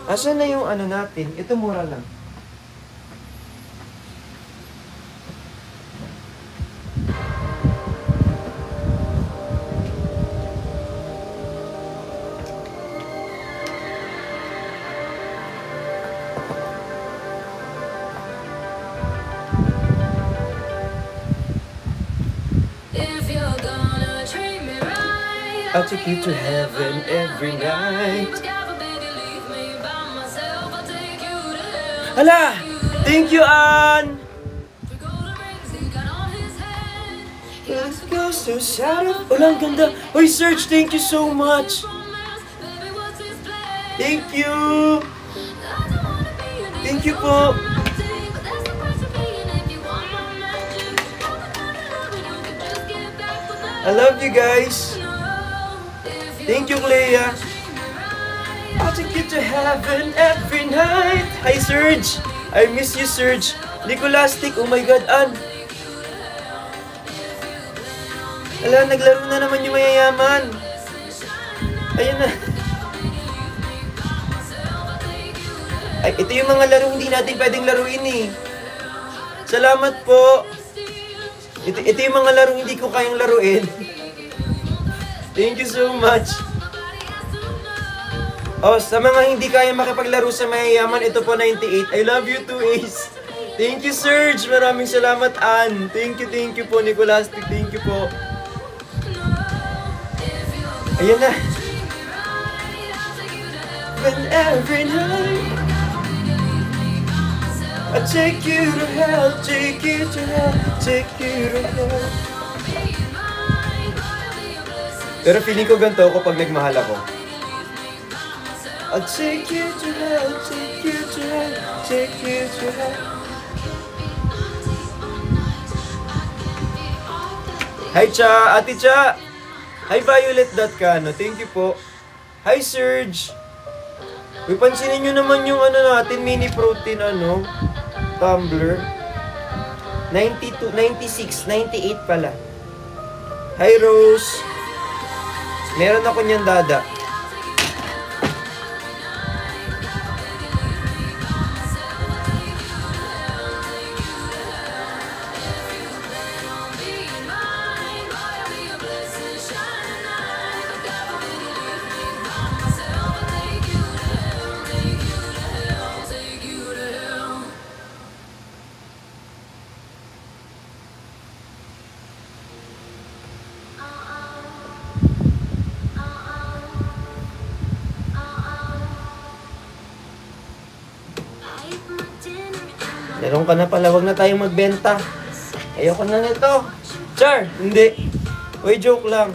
Asan na yung ano natin? Ito mura lang. I'll take you to heaven every night. Hala! Thank you, Ann! Let's go so sad. Walang ganda. Hoy, Serge, thank you so much. Thank you. Thank you po. I love you guys. Thank you, Clea. I'll take you to heaven every night. Hi, Serge. I miss you, Serge. Nicolastic, oh my God, Ann. Ala, naglaro na naman yung mayayaman. Ayun na. Ay, ito yung mga laro hindi natin pwedeng laruin eh. Salamat po. Ito yung mga laro hindi ko kayang laruin. Thank you so much. Oh, sa mga hindi kaya makipaglaro sa mayayaman, ito po 98. I love you too, Ace. Thank you, Serge. Maraming salamat, Ann. Thank you po, Nicolastic. Thank you po. Ayan na. When every night I take you to hell, take you to hell, take you to hell. Pero feeling ko ganito ako pag nagmahal ako. I'll take you to hell, take you to hell, take you to hell. Hi Cha, Ate Cha. Hi Violet.Cano, thank you po. Hi Serge. Uy, pansinin nyo naman yung ano natin, mini protein tumbler. 92, 96, 98 pala. Hi Rose. Meron ako niyan, Dada. Meron ka na pala, wag na tayong magbenta. Ayoko na nito. Char, hindi. Uy, joke lang.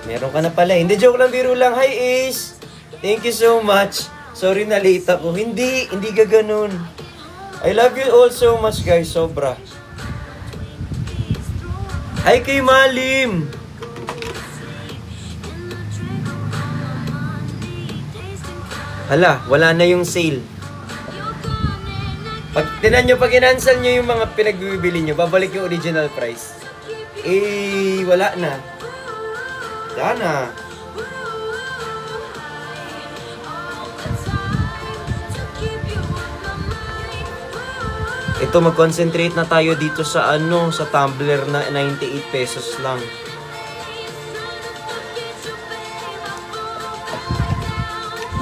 Meron ka na pala. Hindi, joke lang, biro lang. Hi, Ace. Thank you so much. Sorry na late ako. Hindi ka ganun. I love you all so much, guys. Sobra. Hi kay Malim. Hala, wala na yung sale. Pag tinan nyo, pag in-cancel nyo yung mga pinagbibili nyo, babalik yung original price. Eh, wala na. Wala na. Ito, mag-concentrate na tayo dito sa sa tumbler na 98 pesos lang.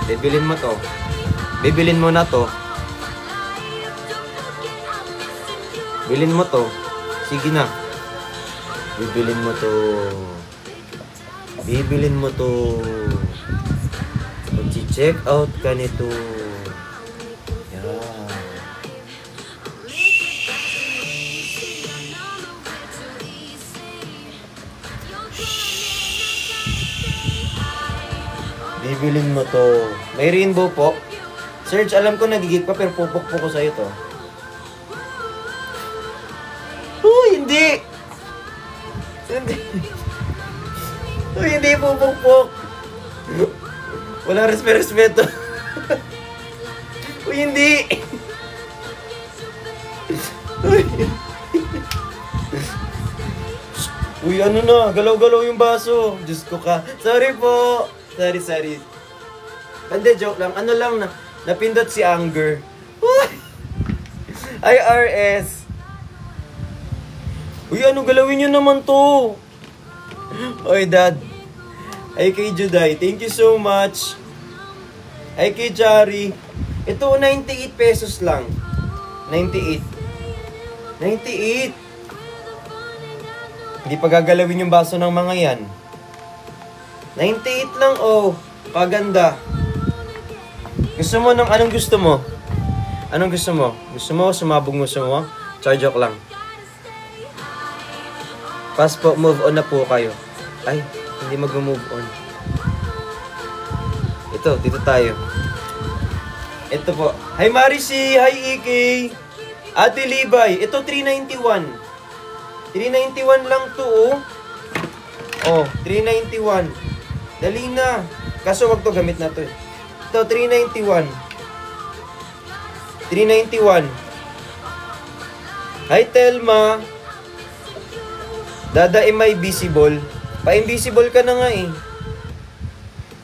Bibilin mo to. Bibilin mo na to. Bilin mo to. Sige na. Bibilin mo to. Bibilin mo to. Mag-check out ka nito. Yan. Bibilin mo to. May rainbow po. Serge, alam ko nagigit pa pero pupok po ko sa'yo to. Hindi! Hindi. Hindi pupok-pok. Walang respeto. Hindi. Ano na, galaw-galaw yung baso. Diyos ko ka. Sorry po. Sorry. Hindi, joke lang. Ano lang na, napindot si Anger. IRS. Ano galawin nyo naman to? Oy, Dad. Ay kay Juday, thank you so much. Ay kay Jari. Ito, 98 pesos lang. 98. Hindi pa gagalawin yung baso ng mga yan. 98 lang, oh. Paganda. Gusto mo ng anong gusto mo? Anong gusto mo? Gusto mo, sumabog mo mo? Joke lang. Pass po, move on na po kayo. Ay, hindi mag-move on. Ito, dito tayo. Ito po. Hi Marisi, hi Iki. Ate Libay, ito 391. 391 lang to, oh. Oh, 391. Dali na. Kaso wag to, gamit na to. Ito, 391. 391. Hi Telma. Dada, may visible. Pa-invisible ka na nga eh.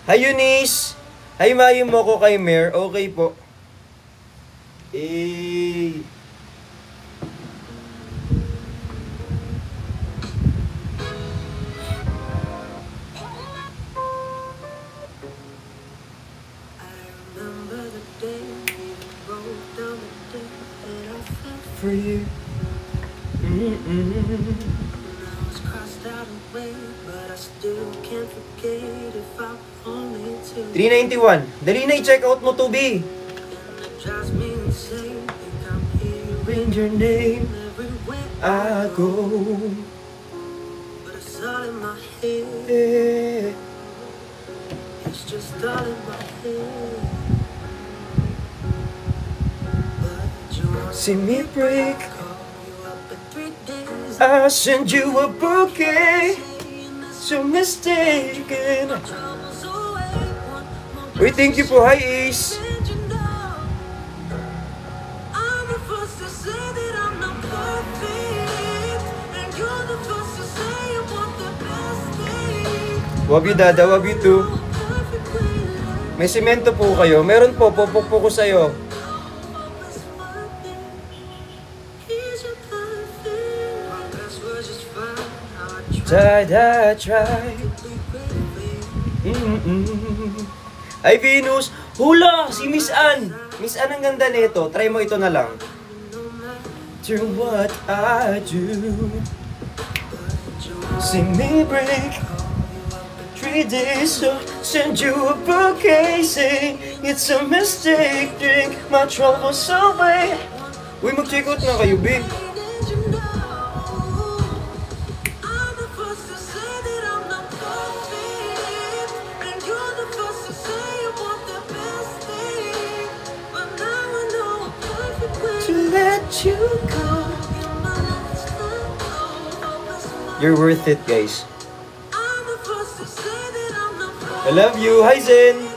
Hi Eunice. Hi Mayu mo ko kay Mer. Okay po. For you. 391. Dali na i-check out mo to, B. Bring your name, I go. But it's all in my head. It's just all in my head. See me break. I send you a bouquet. So mistaken. Wait, thank you po. Hi, Ace. Love you, Dada. Love you too. May semento po kayo. Meron po. Popok po ko sa'yo. Try. Ay, Venus. Hula! Si Miss Ann. Miss Ann, ang ganda nito. Try mo ito na lang. To what I do. See me break. 3 days, so send you a bouquet. Saying It's a mystic drink, my troubles away. Uy, mag-check out na kayo, babe. To let you go. You're worth it, guys. I love you. Hi, Zen.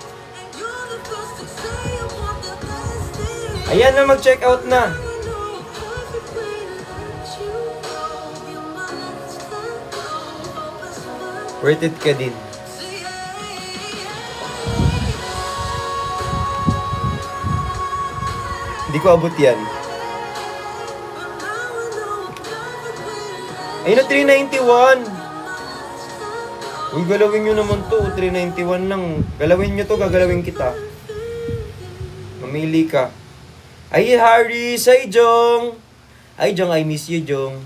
Ayan na, mag-check out na. Worth it ka din. Hindi ko abot yan. Ayun na, 391. Uy, galawin nyo naman to. 391 lang. Galawin nyo to, gagalawin kita. Mamili ka. Ay, Harris! Hi, Jong! Hi, Jong. I miss you, Jong.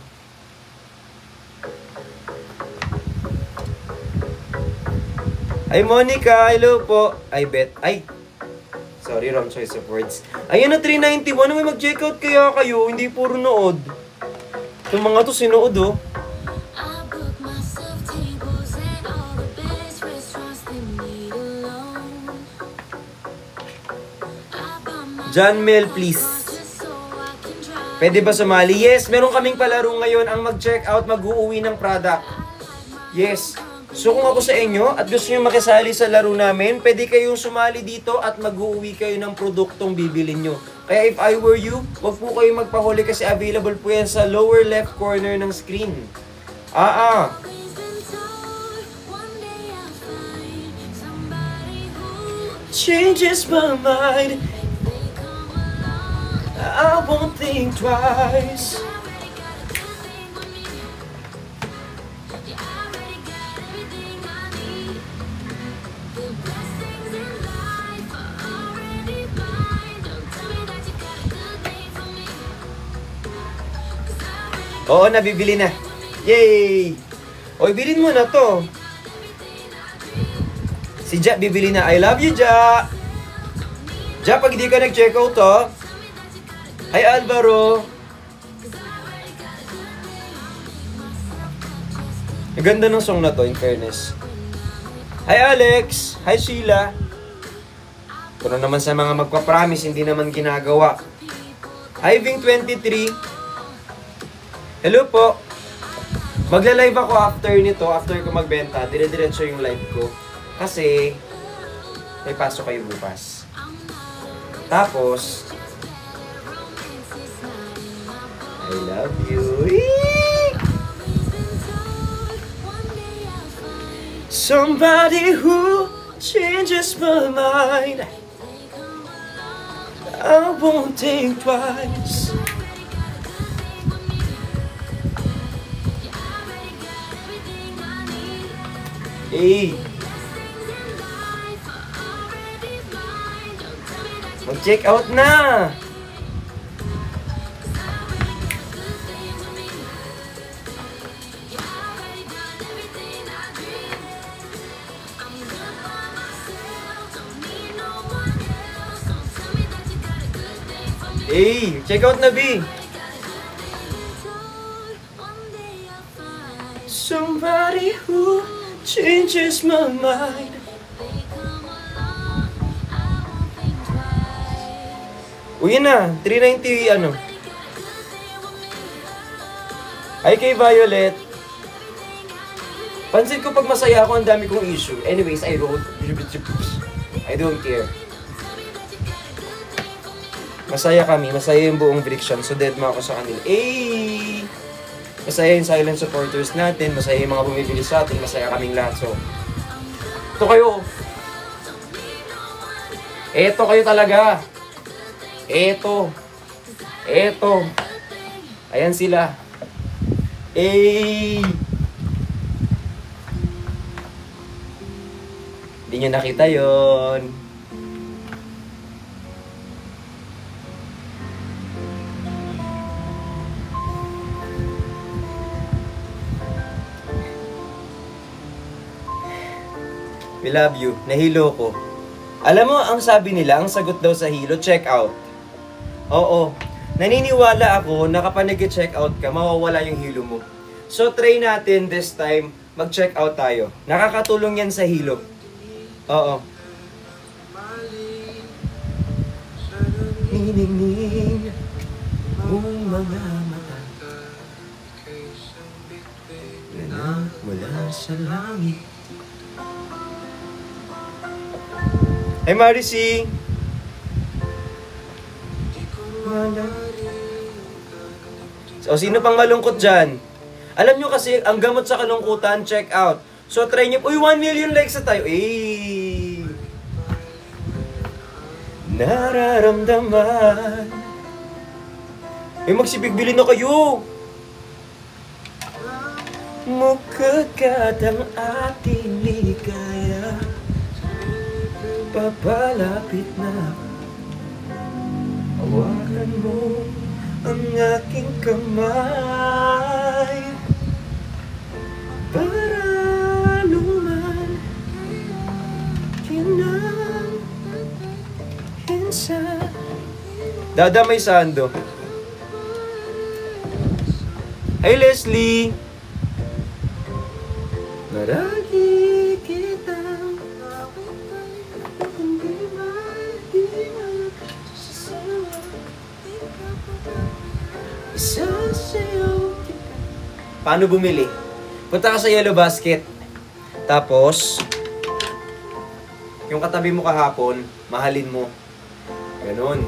Ay, Monica! Hello po. Ay, Bet. Ay! Sorry, wrong choice of words. Ayan na, 391. May mag-check out kaya kayo. Hindi puro nood. Itong mga to, sinuod, oh. John Mel, please. Pwede ba sumali? Yes, meron kaming palaro ngayon. Ang mag-check out, mag-uuwi ng product. Yes. So kung ako sa inyo at gusto nyo makisali sa laro namin, pwede kayong sumali dito at mag-uuwi kayo ng produktong bibilin nyo. Kaya if I were you, wag po kayong magpahuli kasi available po yan sa lower left corner ng screen. Changes my mind. I won't think twice. Oo, nabibili na. Yay! Oy, bilhin mo na to. Si Ja, bibili na. I love you, Ja! Ja, pag hindi ka nag-check out, oh. Hi, Alvaro! Ang ganda ng song na to, in fairness. Hi, Alex! Hi, Sheila! Pero naman sa mga magpa-promise, hindi naman ginagawa. Hi, Ving23! Hello po! Magla-live ako after nito, after ko magbenta. Dire-diretso yung live ko. Kasi, may pasok kayo bukas. Tapos, I love you. Somebody who changes my mind. I won't think twice. Hey. Mag-check out na. Hey, check out na, B. Somebody who changes my mind. Uy, yun na. 390, ano. Hi kay Violet. Pansin ko pag masaya ako, ang dami kong issue. Anyways, I don't care. Masaya kami, masaya yung buong Briction, so dead mo ako sa kanila. Eh! Masaya yung silent supporters natin, masaya yung mga bumibili sa atin, masaya kaming lahat. So, ito kayo. Eto kayo talaga. Eto. Ayan sila. Eh! Hindi nyo nakita yon. We love you. Nahilo ko. Alam mo, ang sabi nila, ang sagot daw sa hilo, check out. Oo. Naniniwala ako na kapag nag-check out ka, mawawala yung hilo mo. So, try natin this time, mag-check out tayo. Nakakatulong yan sa hilo. Oo. Niningning mong mga mata na mula sa langit. Hey, Marcy! O, sino pang malungkot dyan? Alam nyo kasi, ang gamot sa kalungkutan, check out. So, try nyo. Uy, 1 million likes na tayo. Eh! Nararamdaman. Eh, magsibigbili na kayo. Mukagad ang ating ligaya. Papalapit na. Hawakan mo ang aking kamay para luman kinanghinsa. Dada, may sando. Hey, Leslie! Maragi kitang paano bumili? Punta ka sa Yellow Basket. Tapos, yung katabi mo kahapon, mahalin mo. Ganon.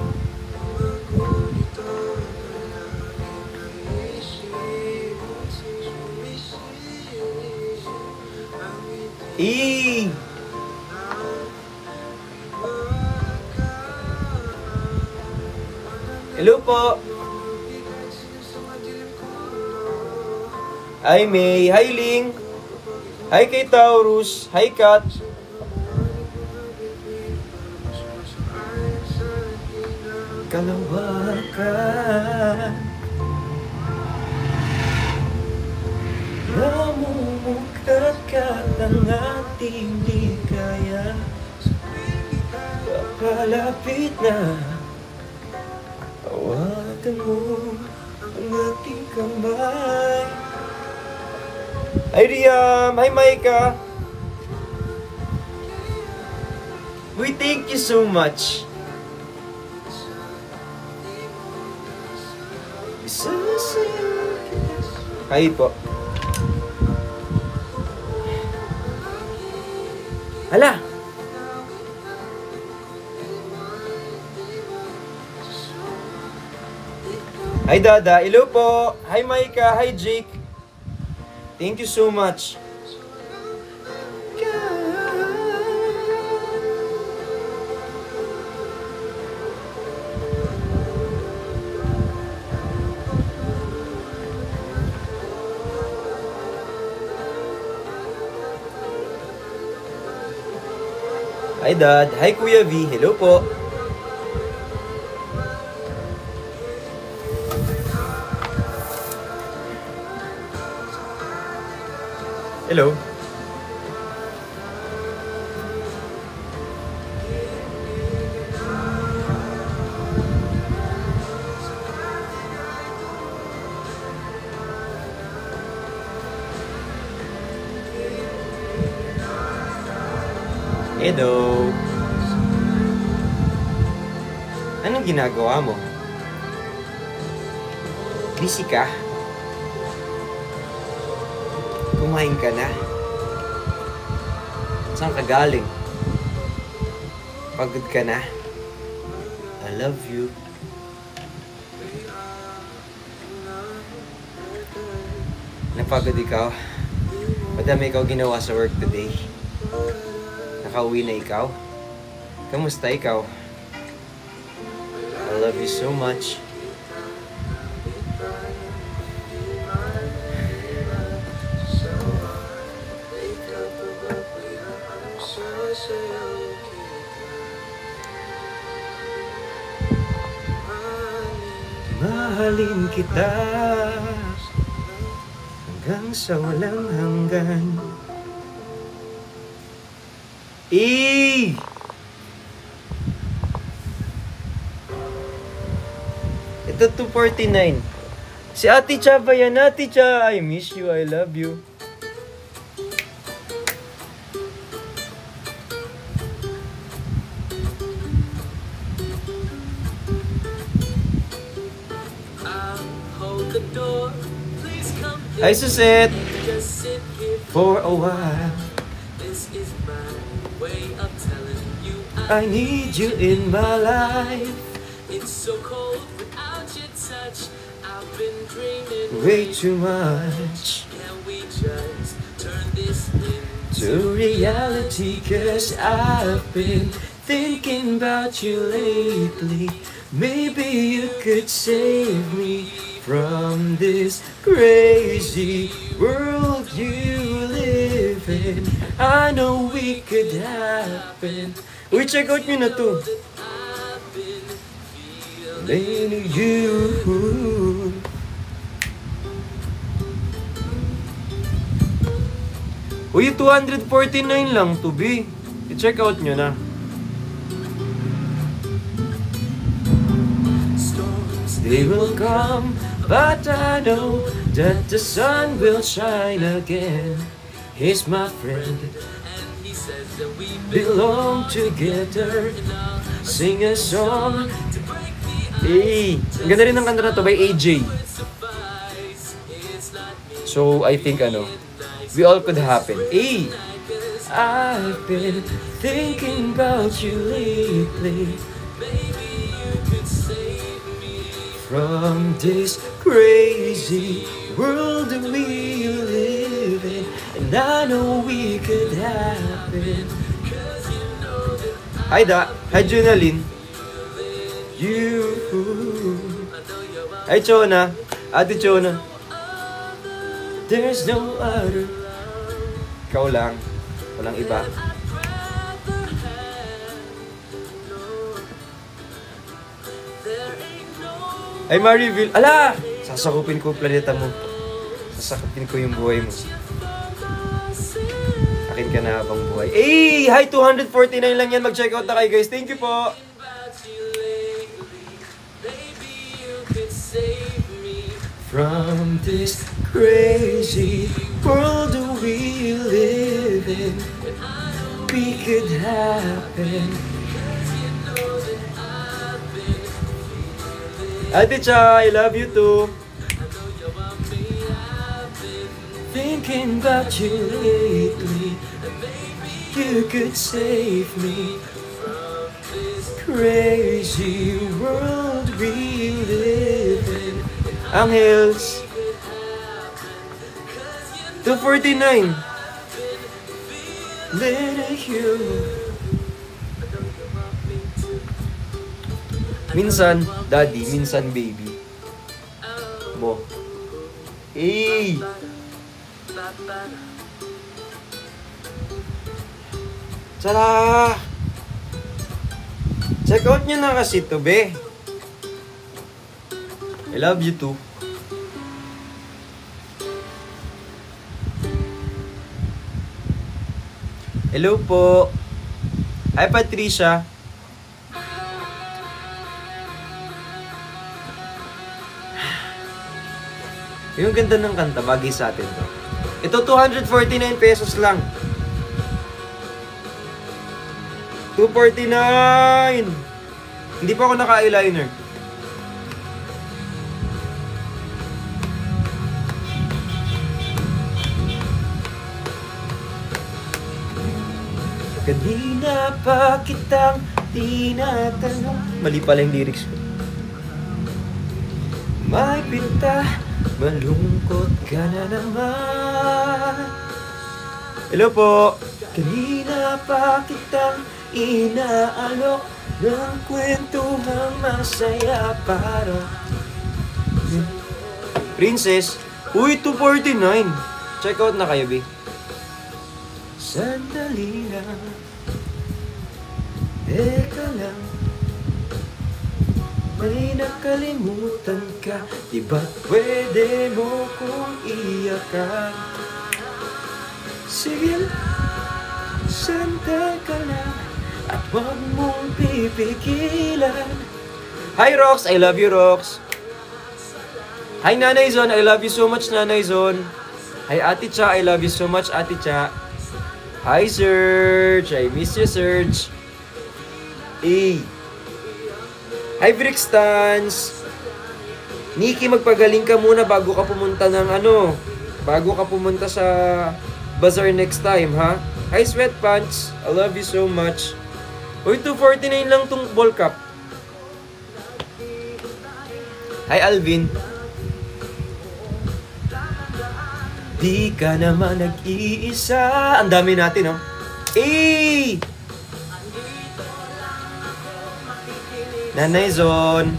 Hello po. Hi May, hi Ling. Hi kay Taurus, hi Kat. Kalawakan, namumugkat ang ating ligaya. Papalapit na, hawakan mo ang aking kamay. Hi Riam! Hi Maika! We thank you so much. Hi po. Hala! Hi Dada! Hello po! Hi Maika! Hi Jake! Thank you so much. Hi Dad. Hi Kuya V. Hello po. Hello. Hello. Anong ginagawa mo? Busy ka? Kumain ka na? Saan ka galing? Pagod ka na? I love you. Napagod ikaw? Madami ikaw ginawa sa work today. Nakauwi na ikaw? Kamusta ikaw? I love you so much. Mahalin kita hanggang sa walang hanggan. Ito 249. Si Ate Cha ba yan? Ate Cha, I miss you, I love you. Hi, Suset! For a while, I need you in my life. It's so cold without your touch. I've been dreaming way too much. Can we just turn this into reality? 'Cause I've been thinking about you lately. Maybe you could save me from this crazy world you live in. I know we could happen. Uy, check out nyo na to. Lady you. Uy, 249 lang to be. I-check out nyo na. They will come, but I know that the sun will shine again. He's my friend, and he says that we belong together. Sing a song. Hey, ang ganda rin ng kanta na to by AJ. So, I think we all could happen. Hey, I've been thinking about you lately. From this crazy world that we live in, and I know we could happen. Hi Da, hi Junalyn. You. Hi Chona, Ate Chona. There's no other. Ikaw lang, walang iba. Ay, Mariville. Ala! Sasakupin ko planeta mo. Sasakupin ko yung buhay mo. Akin ka na habang buhay. Hey! Hi! 249 lang yan. Mag-check out na kayo, guys. Thank you po! From this crazy world we live in, we could happen. Ate Cha, I love you too. Thinking about you lately. You could save me from this crazy world we live in. Angels 249. Little you. Minsan, daddy, minsan baby. Mo. Hey! Tara! Check out nyo na kasi to, be. I love you too. Hello po. Hi, Patricia. Yung ganda ng kanta, bagay sa atin to. Ito, 249 pesos lang. 249! Hindi pa ako naka-eyeliner. Kanina pa kitang tinatanong. Mali pala yung lyrics ko. May pinta, malungkot ka na naman. Hello po. Kanina pa kitang inaalok ng kwentuhang masaya para Princess. Uy, 249. Check out na kayo, be. Sandali lang, teka lang, may nakalimutan ka, di ba't pwede mo kong iyakan? Sige, sandal ka lang, at huwag mong pipigilan. Hi Rox, I love you Rox. Hi, Nanay Zon. I love you so much, Nanay Zon. Hi, Ate Cha. I love you so much, Ate Cha. Hi, Serge. I miss you, Serge. Hey. Hi, Brixtans. Nikki, magpagaling ka muna bago ka pumunta ng bago ka pumunta sa bazaar next time, ha? Hi, Sweatpants. I love you so much. Uy, 249 lang tong ball cup. Hi, Alvin. Di ka naman nag-iisa. Ang dami natin, no? Eh! Nanay Zon,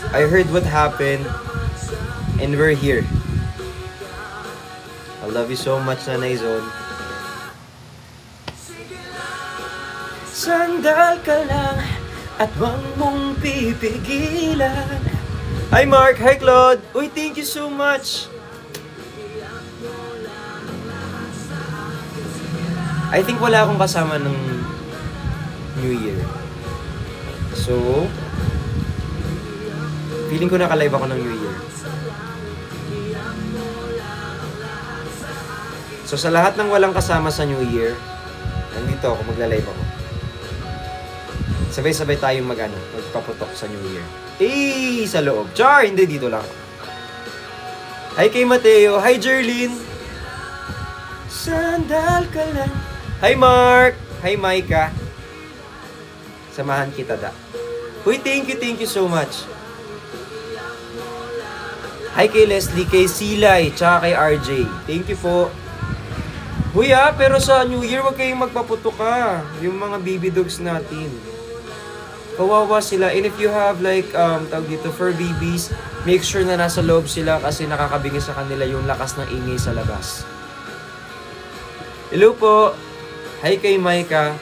I heard what happened and we're here. I love you so much, Nanay Zon. Sandal ka lang at wag mong pipigilan. Hi Mark, hi Claude. Uy, thank you so much. I think wala akong kasama ng New Year. So, feeling ko nakalive ako ng New Year. So, sa lahat ng walang kasama sa New Year, nandito ako, magla-live ako. Sabay-sabay tayong magpaputok sa New Year. Eh, sa loob. Char, hindi, dito lang. Hi kay Mateo. Hi, Jerlyn. Sandal ka lang. Hi, Mark. Hi, Micah. Samahan kita, da. Uy, thank you so much. Hi kay Leslie, kay Silay, tsaka kay RJ. Thank you po. Uy, pero sa New Year, wag kayong magpaputok ka. Yung mga baby dogs natin. Kawawa sila. And if you have like, tawag dito, fur babies, make sure na nasa loob sila kasi nakakabingi sa kanila yung lakas ng ingay sa labas. Hello po. Hi kay Micah.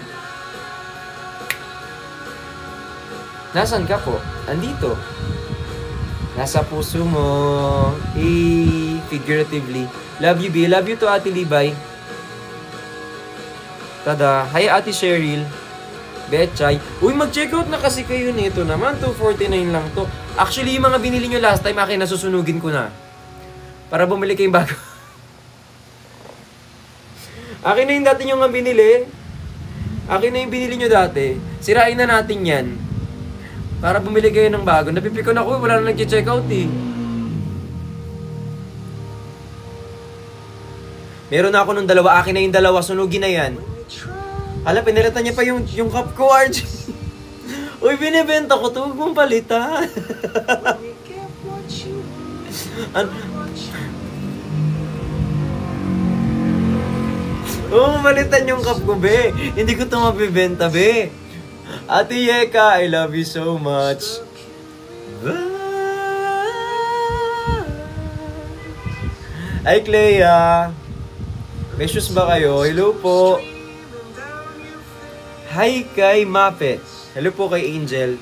Nasaan ka po? Andito. Nasa puso mo. Figuratively. Love you, B. Love you to Ate Libay. Tada. Hi, Ate Cheryl. Betchay. Uy, mag-check out na kasi kayo nito naman. 249 lang to. Actually, yung mga binili nyo last time, akin nasusunugin ko na. Para bumili kayong bago. Akin na yung dati nyo nga binili. Akin na yung binili nyo dati. Sirain na natin yan. Para bumili kayo ng bago. Napipikon ako, wala na nag-check out eh. Meron na ako nung dalawa. Akin na yung dalawa. Sunugin na yan. Hala, pinalitan niya pa yung cup ko, RJ. Uy, binibenta ko to. Huwag mong palitan. Malitan yung cup ko, be. Hindi ko to mabibenta, be. Ate Yeka, I love you so much. Hi, Clea. May shoes ba kayo? Hello po. Hi kay Mapet. Hello po kay Angel.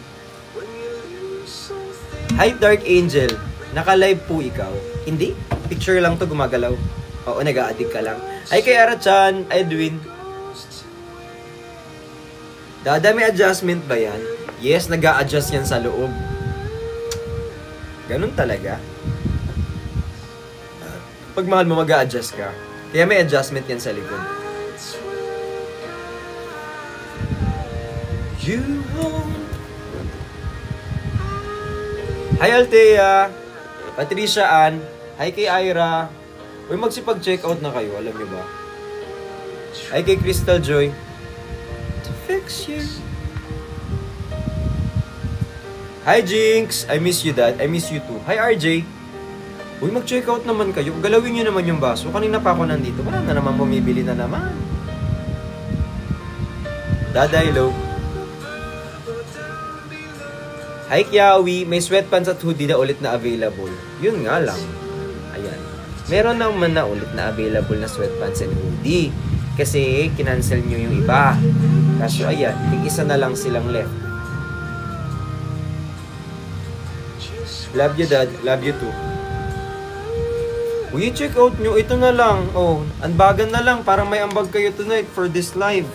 Hi Dark Angel. Naka-live po ikaw. Hindi? Picture lang to, gumagalaw. Oo, nag-a-addict ka lang. Hi kay Ara-chan, Edwin. Dada, may adjustment ba yan? Yes, nag-a-adjust yan sa loob. Ganun talaga. Pag mahal mo, mag-a-adjust ka. Kaya may adjustment yan sa likod. Hi Althea, Patricia Ann, hi kay Ira. Uy, magsipag-check out na kayo, alam niyo ba? Hi kay Crystal Joy. To fix you. Hi Jinx, I miss you dad, I miss you too. Hi RJ. Uy, mag-check out naman kayo. Galawin niyo naman yung baso. Kanina pa ako nandito. Wala na naman bumibili na naman. Dada, hello. Hi Kiawi, may sweatpants at hoodie na ulit na available. Yun nga lang. Ayan. Meron naman na ulit na available na sweatpants and hoodie. Kasi kinancel nyo yung iba. Kaso ayan, isa na lang silang left. Love you dad, love you too. Uy, check out nyo. Ito na lang. Oh, unbagan na lang para may ambag kayo tonight for this live.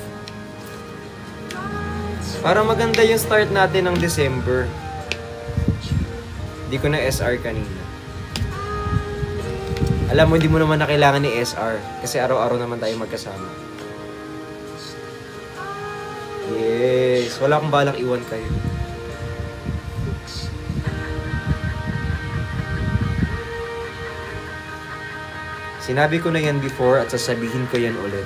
Para maganda yung start natin ng December. Hindi ko na SR kanina. Alam mo, hindi mo naman na kailangan ni SR. Kasi araw-araw naman tayo magkasama. Yes. Wala akong balak iwan kayo. Sinabi ko na yan before at sasabihin ko yan ulit.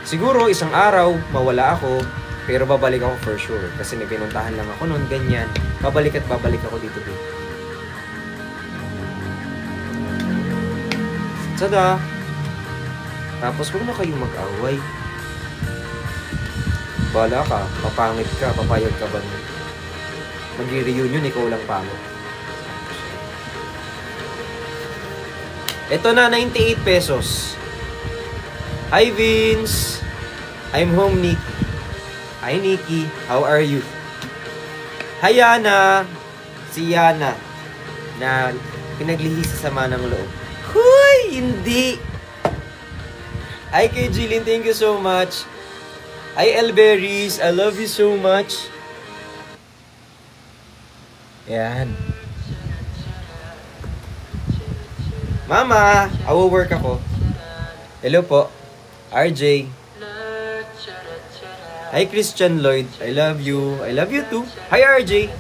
Siguro isang araw, mawala ako, pero babalik ako for sure. Kasi may pinuntahan lang ako noon, ganyan. Babalik at babalik ako dito din. Tada! Tapos huwag na kayong mag-away. Bala ka, papangit ka, papayag ka ba nun? Mag-reunion, ikaw lang pangit. Ito na, 98 pesos. Hi Vince! I'm home, Nikki. Hi Nikki, how are you? Hi Yana! Si Yana na pinaglihis sa sama ng loob. Huy! Hindi! Hi kay Jillian, thank you so much. Hi Elberries, I love you so much. Yan. Mama, work ako. Hello po. RJ. Hi Christian Lloyd, I love you. I love you too. Hi RJ.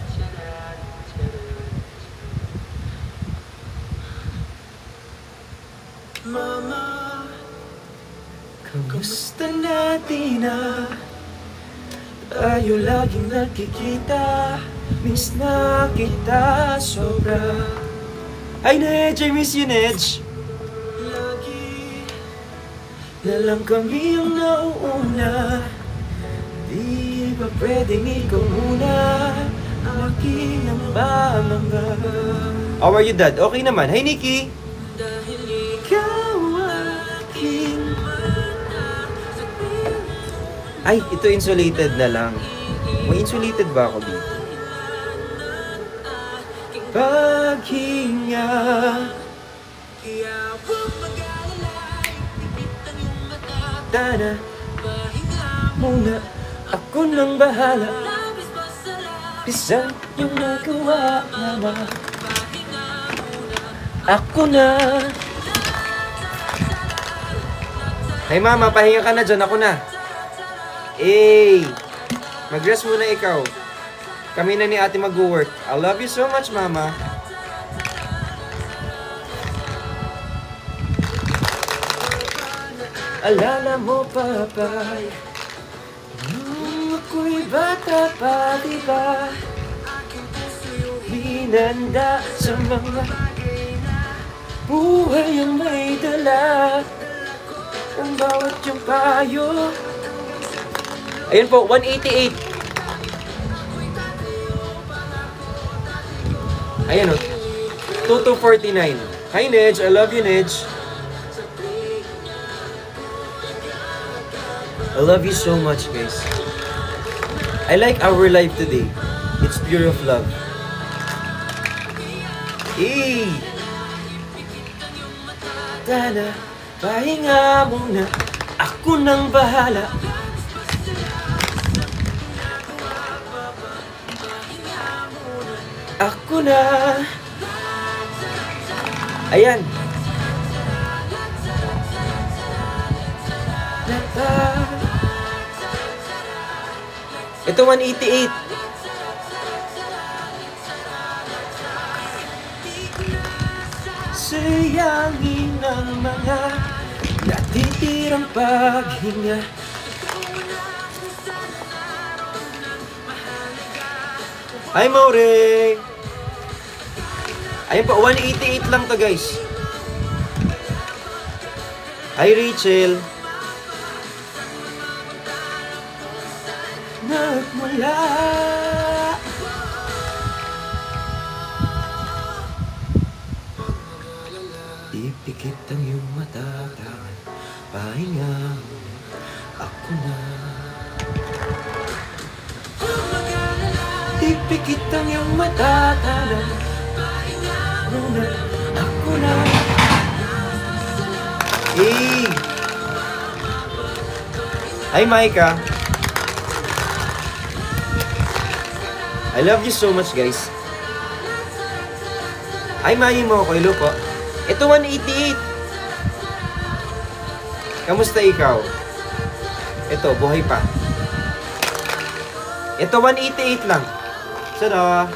Mama, kamusta natin na? Tayo laging nagkikita. Miss na kita sobra. Hi Nedge, I miss you Nedge. Lagi na lang kami yung nauuna. Di ba pwedeng ikaw muna ang aking nambamanga? How are you Dad? Okay naman. Hi Nikki. Dahil ikaw aking ay, ito insulated na lang. May insulated ba ako dito? Paghinga Tana muna ako nang bahala. Pisan yung nagawa naman. Ako na. Hey mama, pahinga ka na dyan. Ako na. Hey, mag-rest muna ikaw. Kami na ni ate mag-work. I love you so much, mama. Alala mo, papay, nung ako'y bata pa, diba? Hinanda sa mga buhay ang may dala. Ang bawat yung payo. Ayun po, 188. Ayan o, 2249. Hi Nedge, I love you Nedge. I love you so much guys. I like our life today. It's pure of love. Hey! Tana, pahinga muna. Ako nang bahala. Ako na. Ayan. Ito 188. Sayangin ang mga natitirang paghinga. Hi Maure! Ayun po, 188 lang to guys. Hi Rachel! Nagmula ipikit ang iyong mata, pahinga ako na. Ipikit ang iyong mata, pahinga muna ako na. Hey! Hi Micah! I love you so much guys. Hi Mayi mo ko, hello po. Ito 188. Kamusta ikaw? Ito, buhay pa. Ito 188 lang. Sada.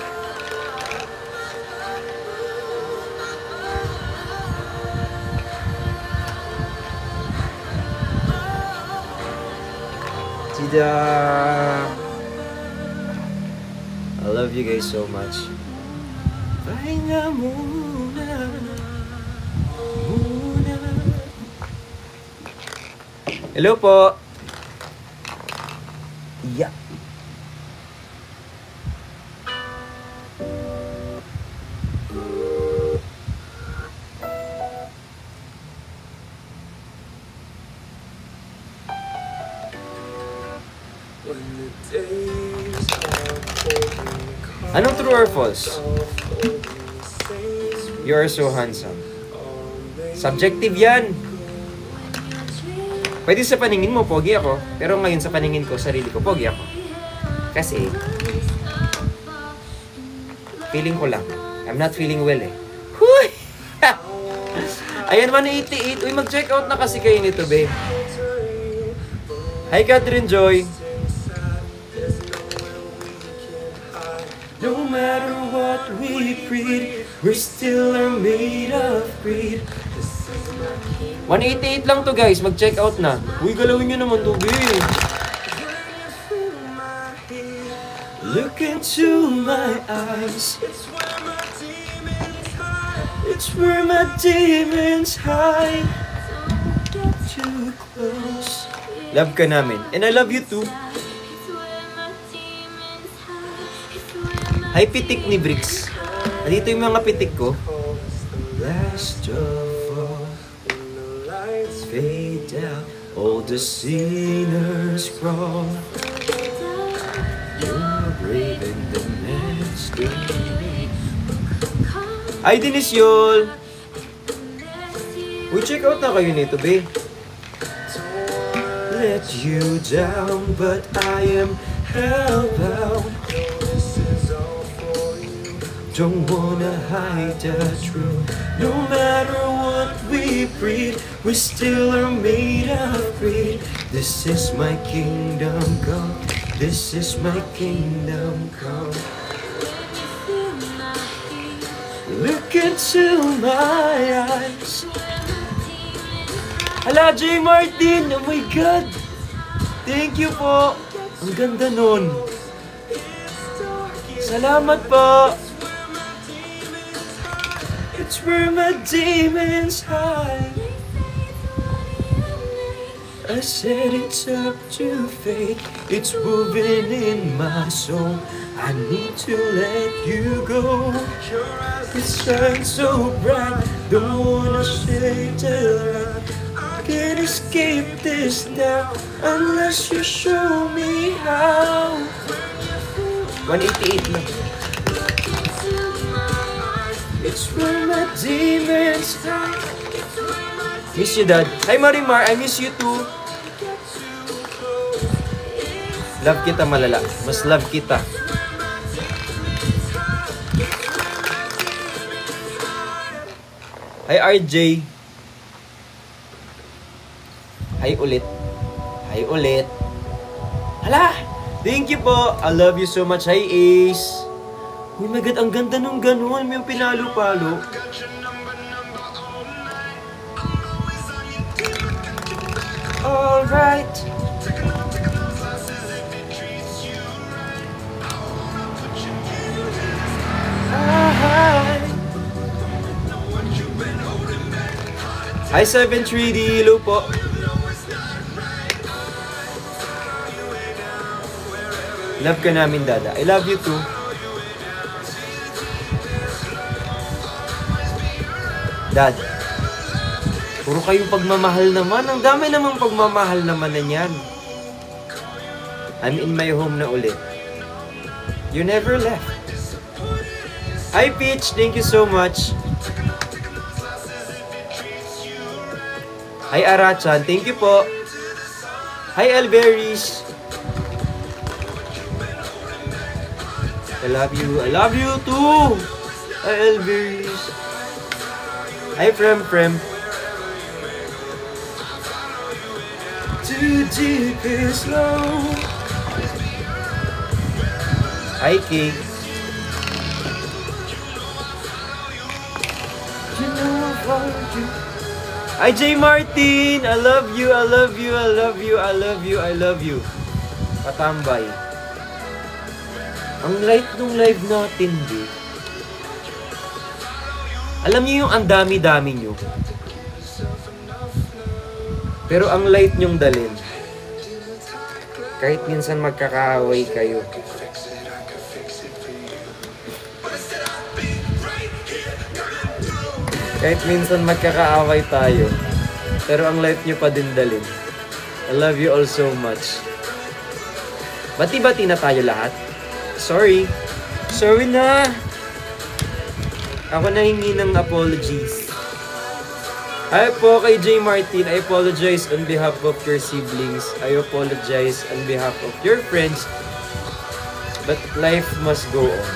Sada. I love you guys so much. Pahinga muna. Hello po. Yeah. Anong true or false? You are so handsome. Subjective yan. Pwede sa paningin mo, pogi ako. Pero ngayon sa paningin ko, sarili ko, pogi ako. Kasi, feeling ko lang. I'm not feeling well eh. Huy! Ayan, 188. Uy, mag-check out na kasi kayo nito, babe. Hi, Catherine Joy. No matter what we breed, we still are made of greed. 188 lang to guys, mag-check out na. Uy, galawin nyo naman to, babe. Look into my eyes. It's where my demons hide. Too close. Love ka namin. And I love you too. Hi, pitik ni Bricks. Nandito yung mga pitik ko. Last of all, fade out, all the sinners crawl. You're brave and the next day. Hi, Denise Yol. Uy, check out na kayo nito, babe. Let you down, but I am hellbound. Don't wanna hide the truth. No matter what we breed, we still are made of greed. This is my kingdom come. This is my kingdom come. Look into my eyes. Hala, J. Martin! Oh my God! Thank you po! Ang ganda nun! Salamat po! It's where my demons hide. I said it's up to fate. It's moving in my soul. I need to let you go. It shines so bright. Don't wanna stay till I can't escape this now unless you show me how. 188 lang. It's where my demons hide. Miss you, Dad. Hi, Marimar. I miss you too. Love kita malala. Mas love kita. Hi, RJ. Hi ulit. Hi ulit. Hala! Thank you po. I love you so much. Hi, Ace. Oh my God, ang ganda nung ganun. May pinalo-palo. Alright. Hi 7-3D, hello po. Love ka namin, Dada. I love you too. Dad, puro kayong pagmamahal naman. Ang dami namang pagmamahal naman na yan. I'm in my home na ulit. You never left. Hi Peach, thank you so much. Hi Arachan, thank you po. Hi Alberis. I love you too. Hi Alberis. Hi, Frem. Too deep is low. Hi, Kay. You know I follow you. Hi, J. Martin. I love you. Patambay. Ang light nung live natin, di. Alam niyo yung ang dami-dami nyo. Pero ang light nyong dalin. Kahit minsan magkakaaway kayo. Kahit minsan magkakaaway tayo. Pero ang light nyo pa din dalin. I love you all so much. Bati-bati na tayo lahat. Sorry na. Ako nahingi ng apologies. Hi po kay J. Martin. I apologize on behalf of your siblings. I apologize on behalf of your friends. But life must go on.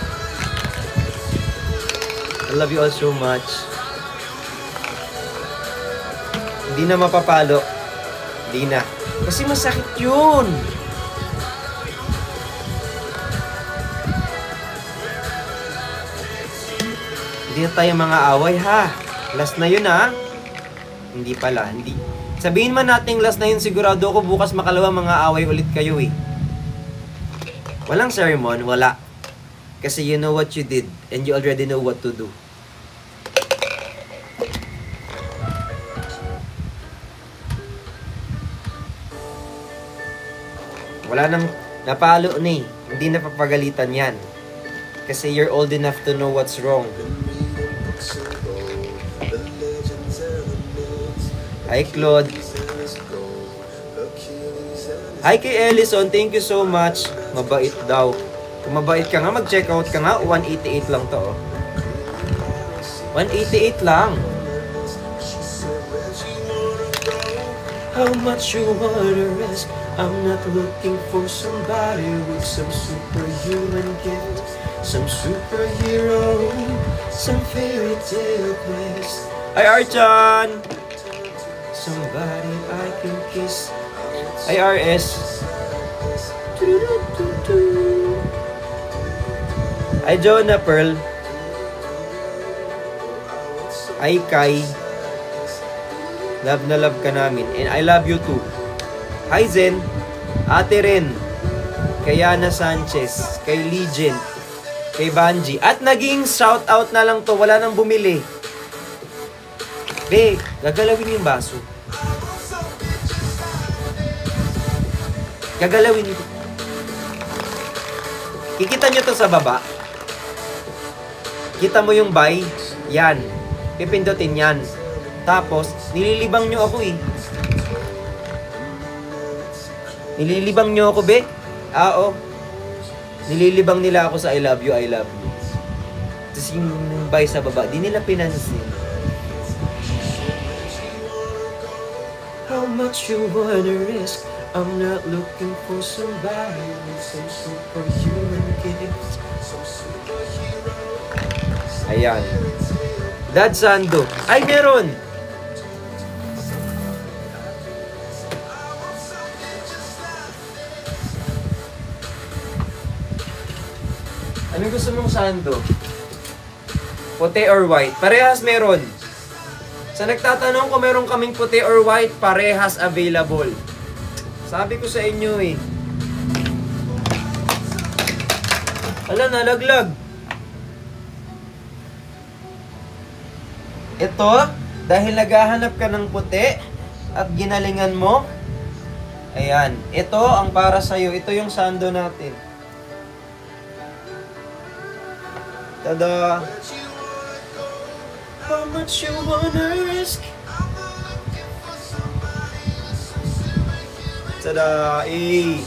I love you all so much. Hindi na mapapalo. Hindi na. Kasi masakit yun. Hindi na tayo mga away ha. Last na yun ha. Hindi pala, hindi. Sabihin man natin last na yun, sigurado ako bukas makalawa mga away ulit kayo eh. Walang sermon, wala. Kasi you know what you did and you already know what to do. Wala nang napalo na eh. Hindi na papagalitan yan. Kasi you're old enough to know what's wrong. Hi, Claude. Hi kay Ellison. Thank you so much. Mabait daw. Kung mabait ka nga, mag-check out ka nga. 188 lang to. Oh. 188 lang. How much you wanna risk? I'm not looking for somebody with some superhuman gift. Some superhero. Some fairy tale quest. Hi, Archan! Somebody I can kiss. IRS. Hi, Jonah Pearl. Hi, Kai. Love na love ka namin. And I love you too. Hi, Zen. Ate Ren. Kay Yana Sanchez. Kay Legend. Kay Banji. At naging shoutout na lang to. Wala nang bumili. Be, gagalawin yung baso. Gagalawin ko. Kikita nyo to sa baba. Kita mo yung buy. Yan. Pipindutin yan. Tapos, nililibang nyo ako eh. Nililibang nyo ako, be? Oo. Nililibang nila ako sa I love you, I love you. Tapos yung buy sa baba, di nila pinansin. How much you wanna risk? I'm not looking for somebody with some superhuman gifts. Ayan. Dad Sando. Ay, meron! Anong gusto mong sando? Puti or white? Parehas meron. Sa nagtatanong kung meron kaming puti or white, parehas available. Sabi ko sa inyo eh. Ala, nalaglag. Ito, dahil naghahanap ka ng puti at ginalingan mo, ayan, ito ang para sa'yo. Ito yung sando natin. Tada! How much you wanna risk? Tada! Eh!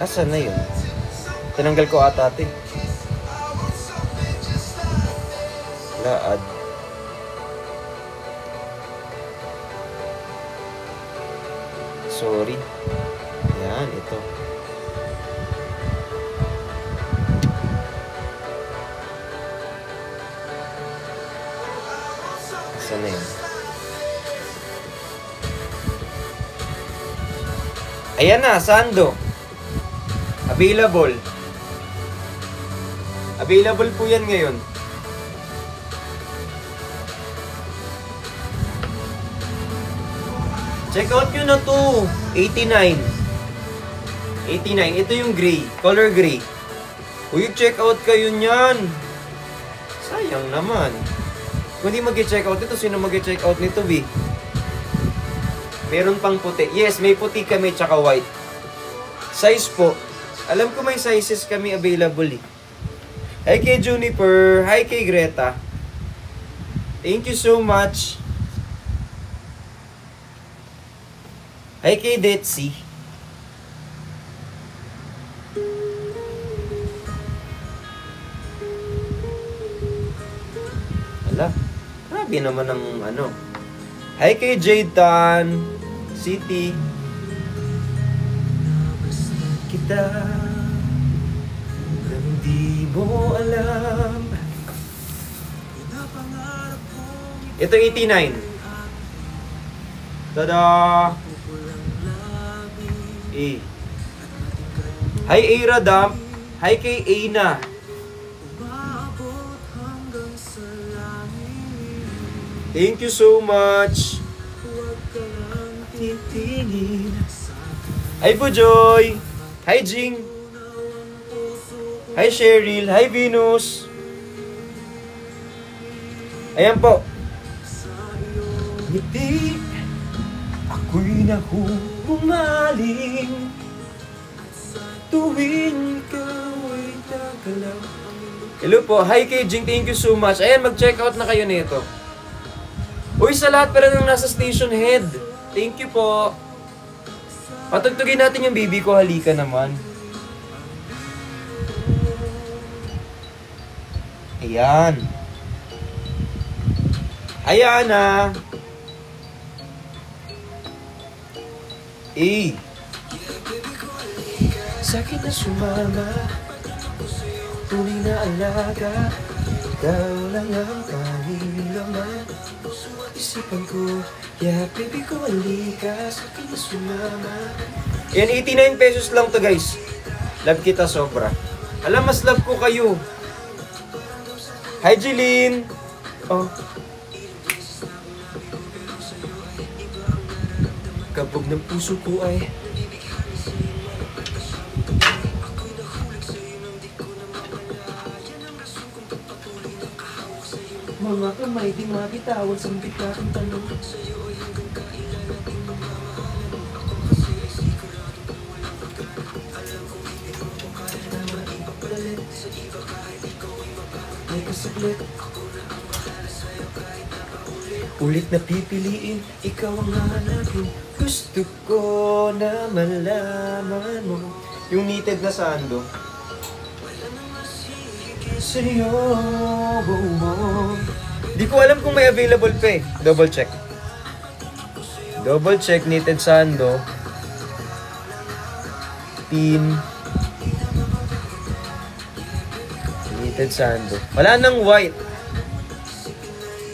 Asan na yun? Tinanggal ko ata ate. Laad. Sorry. Yan, ito. Saan na yun? Ayan na, Sando. Available. Available po yan ngayon. Check out nyo na to. 89. 89. Ito yung gray. Color gray. Uy, check out kayo nyan. Sayang naman. Kung di mag-check out ito, sino mag-check out nito, B? Meron pang puti. Yes, may puti kami tsaka white. Size po. Alam ko may sizes kami available eh. Hi kay Juniper. Hi kay Greta. Thank you so much. Hi kay Detsy. Ala, grabe naman ang ano. Hi kay Jade Tan. City. Kita nang di mo alam. Ito 89. Tada! Eh. Hi Aira Damp. Hi kay Aina. Thank you so much. Hi Bujoy. Hi Jing. Hi Cheryl. Hi Venus. Ayan po. Ngiti, ako'y nahumaling tuwing ikaw ay nagalaw. Hello po. Hi kay Jing. Thank you so much. Ayan, mag-check out na kayo nito. Uy, sa lahat pala nang nasa station head. Thank you po. Patugtugin natin yung baby ko. Halika naman. Ayan. Ayan na. Eh. Sa'kin na sumama. Tunay na alaga. Ikaw lang ang tanging laman. Isipan ko, yeah, baby ko, halika, sa'kin na sumama. Yan, 89 pesos lang to guys. Love kita sobra. Alam, mas love ko kayo. Hi, Jeline. Oh. Kabog ng puso ko ay mga kamay di mabitawan sa biglang tanong. May kasaglit ulit na pipiliin, ikaw ang hanapin. Gusto ko na malaman mo. Yung knitted na Sando sa'yo. Di ko alam kung may available pa eh. Double check. Double check, knitted Sando. Pin. Knitted Sando. Wala nang white.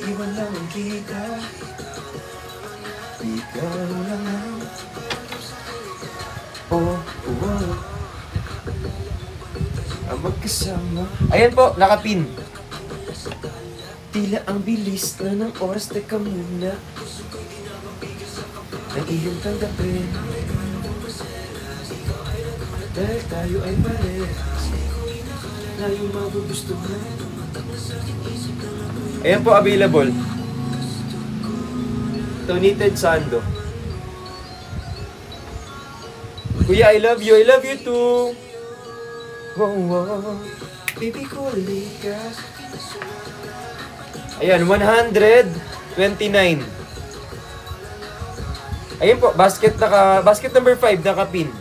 Iwan lang ang kita. Ikaw lang ang oh, ang magkasama. Ayan po, nakapin. Tila ang bilis na ng oras, teka muna. Ang iyong tanggapin. Dahil tayo ay parehas na yung magugustuhan. Ayan po, available. Ito, knitted Sando. Kuya, I love you. I love you too. Oh, oh. Baby ko, halika. Ayan, 129. Ayan po, basket number 5, nakapin.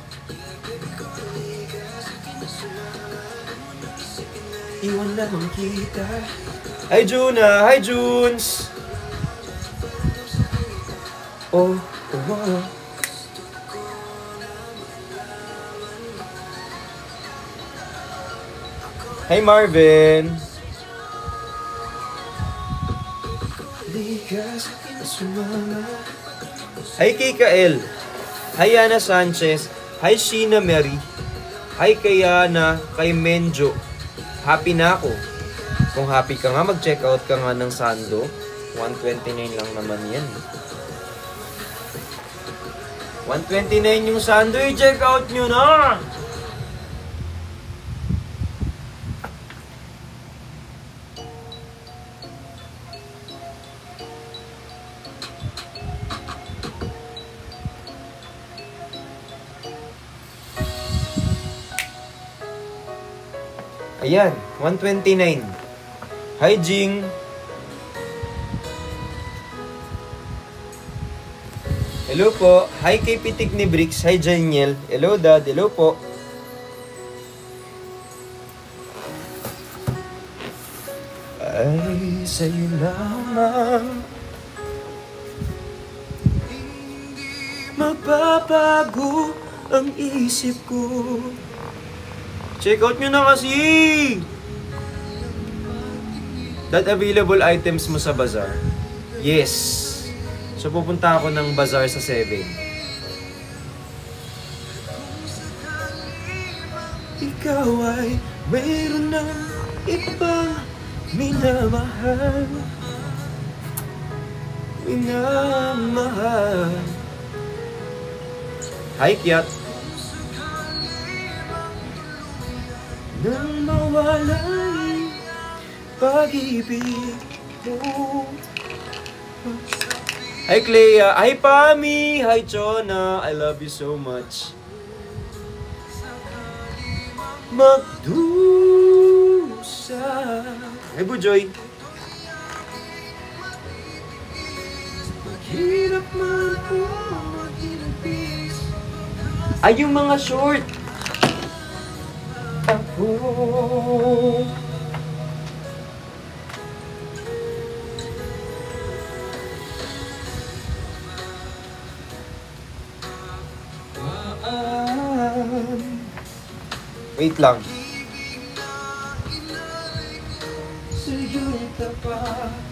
Iwan lamang kita. Hi, Juna. Hi, Junes. Oh, oh, oh. Hi, Marvin. tumigas na sumama. Hi Kikael. Hi Yana Sanchez. Hi Sheena Mary. Hi kay Yana, kay Menjo. Happy na ako. Kung happy ka nga, mag-check out ka nga ng Sando. 129 lang naman yan. 129 yung Sando, i-check out nyo na! Ayan, 129. Hi, Jing. Hello po. Hi kay Pitik ni Bricks. Hi, Janiel. Hello, Dad. Hello po. Ay, sa'yo lamang magbabago ang isip ko. Check out nyo na kasi! That available items mo sa bazaar? Yes. So pupunta ako ng bazaar sa 7. Ikaw ay mayroon ng ibang minamahal. Minamahal. Hi, Kiat. Nang mawalay pag-ibig mo. Hi Clea, hi Pami, hi Chona, I love you so much. Magdusa. Hi Bujoy. Maghirap man po, maghirapis. Ay, yung mga short. Ako. Wait lang. Sa'yo'y tapat.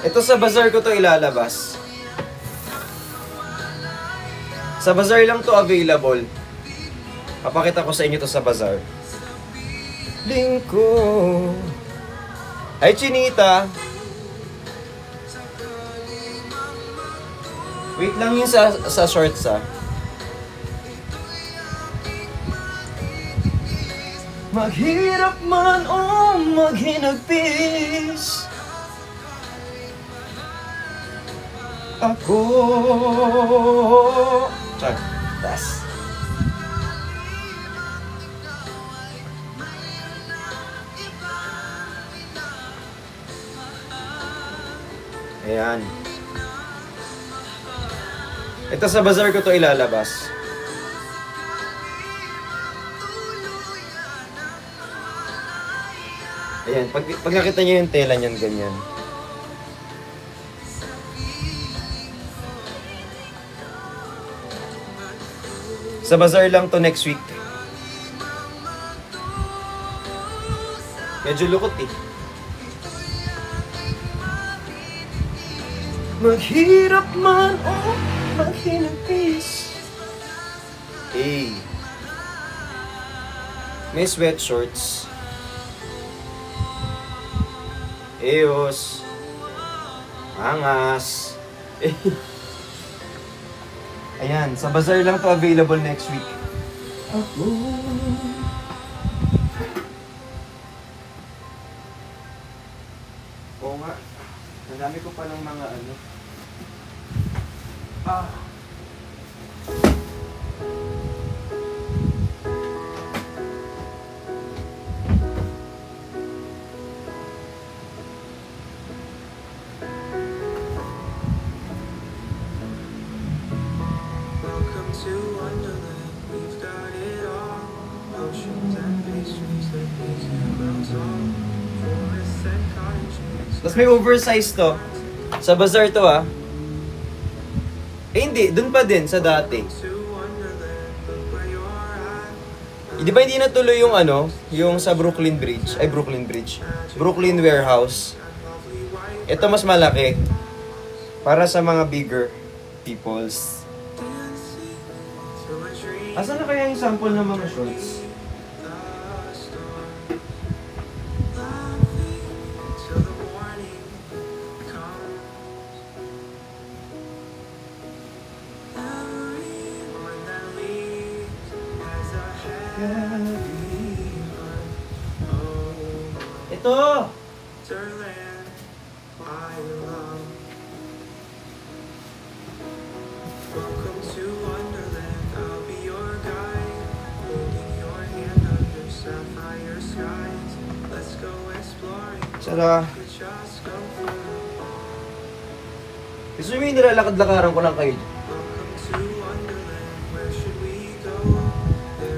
Ito sa bazaar ko to ilalabas. Sa bazaar lang to available. Papakita ko sa inyo to sa bazaar. Lingko. Hi Chinita. Wait lang yung sa shorts ah. Maghirap man o maghinagpis, ako. Char, das. Ayan. Ito sa bazaar ko to ilalabas. Ayan, pag nakita nyo yung tela niyan, ganyan. Sa bazaar lang to next week. Medyo lukot eh. Maghirap man o maghinagpis. Hey. May sweatshorts. Eos. Angas. Ayan, sa bazaar lang to available next week. Ako. Oo nga. Ang dami ko palang mga ano. Tapos may oversize to. Sa bazaar to ah. Eh hindi, dun pa din sa dati. Di ba hindi natuloy yung ano, yung sa Brooklyn Bridge? Ay, Brooklyn Bridge. Brooklyn Warehouse. Ito mas malaki. Para sa mga bigger peoples. Asan na kaya yung sample ng mga shorts? Ito! Sara. Gusto mo yung nilalakad-lakaran ko lang kayo?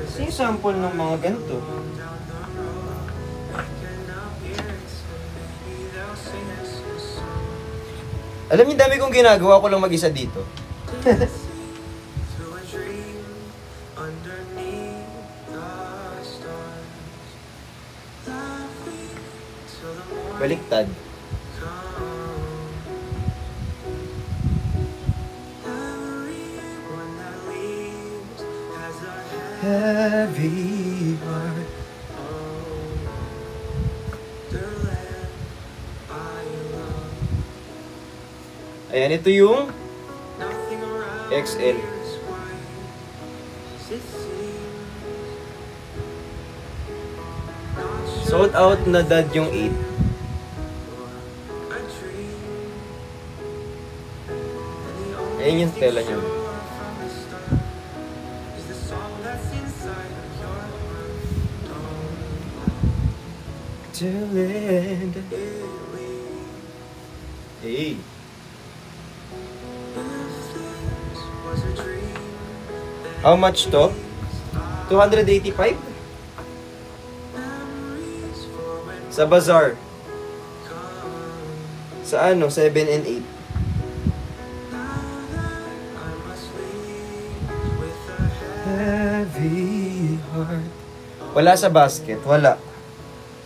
Kasi yung sample ng mga ganito. Alam niyo, dami kong ginagawa ko lang mag-isa dito. Baliktad. Heavy heart. Ayan, ito yung XL. Sold out na dad yung 8. Ayan yung tela niya. Hey. How much to? 285? Sa bazaar. Sa ano? 7 and 8. Heavy heart. Wala sa basket. Wala.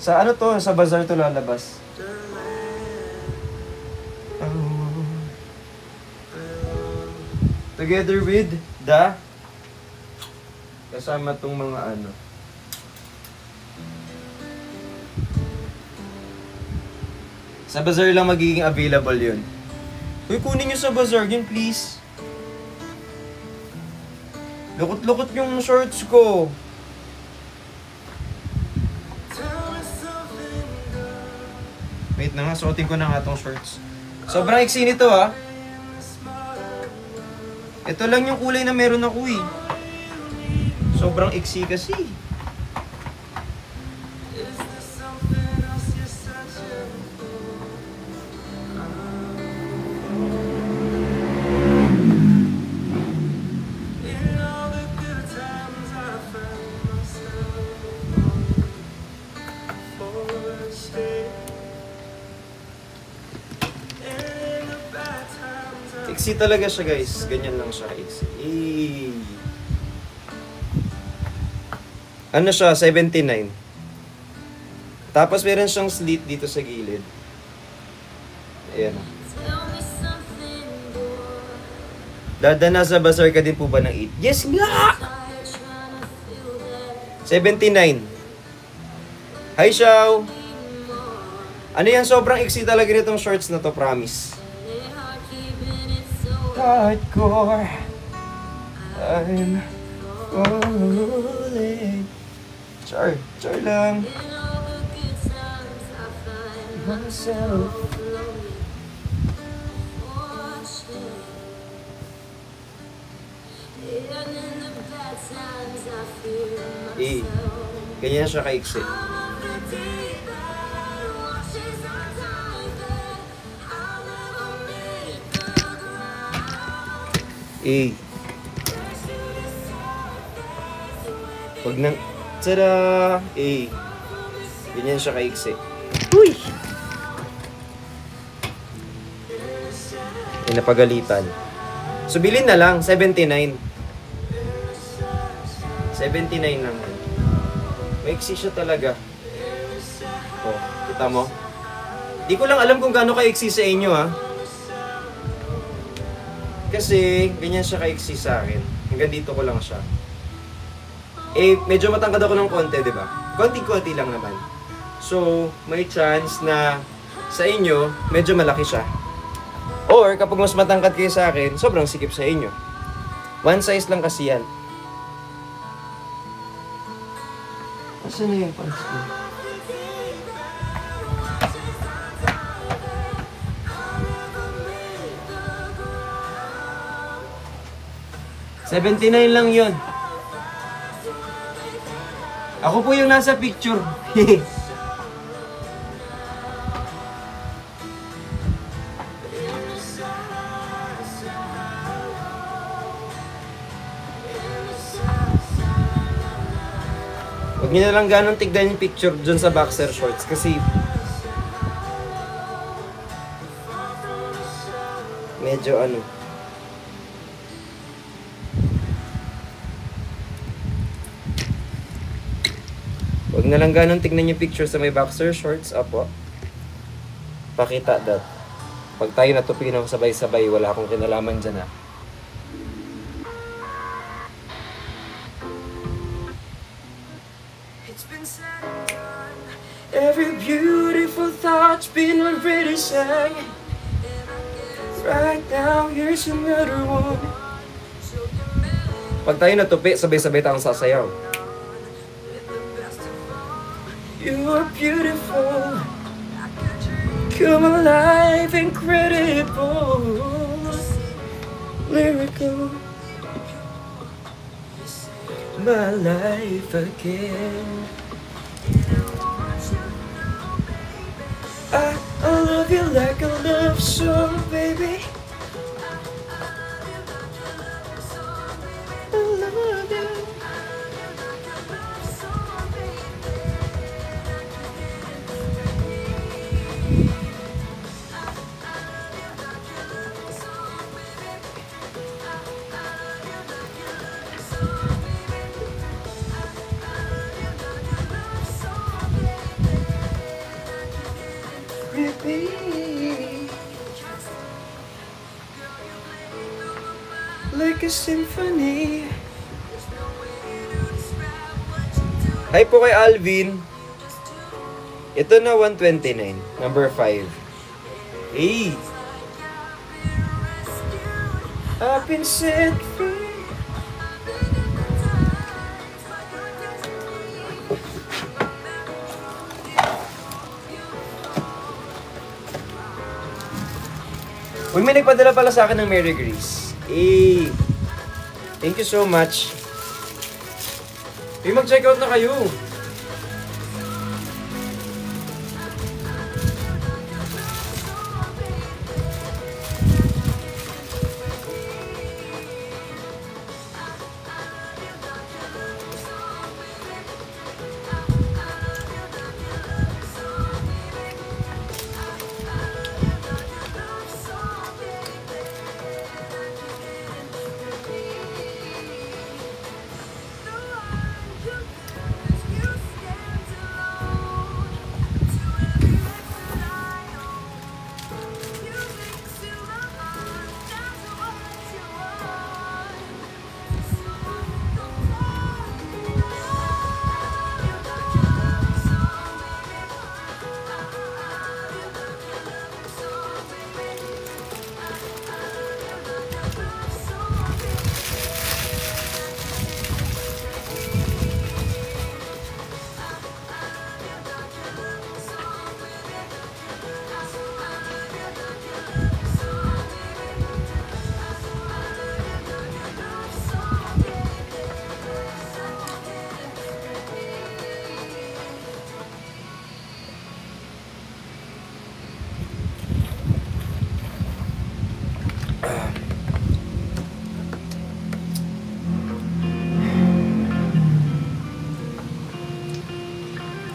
Sa ano to? Sa bazaar to lalabas. Together with the kasama tong mga ano. Sa bazaar lang magiging available yun. Uy, kunin nyo sa bazaar yun, please. Lukot-lukot yung shorts ko. Wait na nga, suotin ko na nga tong shorts. Sobrang iksi nito ah. Ito lang yung kulay na meron ako eh. Sobrang iksi kasi. Iksi talaga siya guys. Ganyan lang siya iksi. Ano siya? 79. Tapos meron siyang slit dito sa gilid. Ayan. Dada, nasa bazaar ka din po ba ng 8? Yes nga! 79. Hi, Xiao! Ano yan? Sobrang iksi talaga nitong shorts na to, promise. Hardcore. I'm falling. Char lang. Myself. Ganyan siya kaiksi. Pag nang... Tada! Ganyan siya kaiksi. Uy! May napagalitan. So, bilhin na lang, 79. 79 lang. Maiksi siya talaga. Oh, kita mo? Di ko lang alam kung gaano kaiksi sa inyo, ha? Kasi, ganyan siya kaiksi sa akin. Hanggang dito ko lang siya. Eh, medyo matangkad ako ng konti, di ba? Konti-konti lang naman. So, may chance na sa inyo, medyo malaki siya. Or, kapag mas matangkad kayo sa akin, sobrang sikip sa inyo. One size lang kasi yan. Saan na yung pants ko? $79 lang yun. Ako po yung nasa picture. Huwag nyo na lang ganong tignan yung picture dun sa boxer shorts kasi medyo ano. Huwag na lang ganong tignan yung picture sa may boxer shorts. Apo. Pakita that. Pag tayo natupi ng sabay-sabay, wala akong kinalaman dyan, ha. Every beautiful thought's been already sang. Right now, here's another one. Pag tayo natupi, sabay-sabay tayong sasayaw. You are beautiful, come alive, incredible, lyrical, my life again. I love you like a love song, baby. I love you. Like a symphony. Hi po kay Alvin. Ito na 129, number 5. Hey! I've been set free. Uy, may nagpadala pala sa akin ng Mary Grace. Eh, thank you so much. Mag-check out na kayo.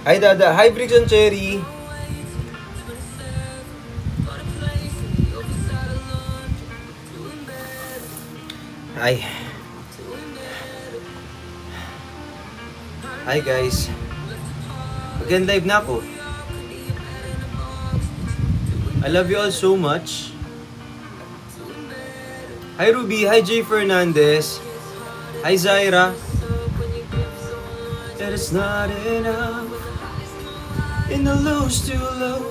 Hi Dada, hi Briggs and Cherry. Ay. Hi guys. Mag-live na ako. I love you all so much. Hi Ruby, hi Jay Fernandez. Hi Zaira. That is not enough. And I lose too low.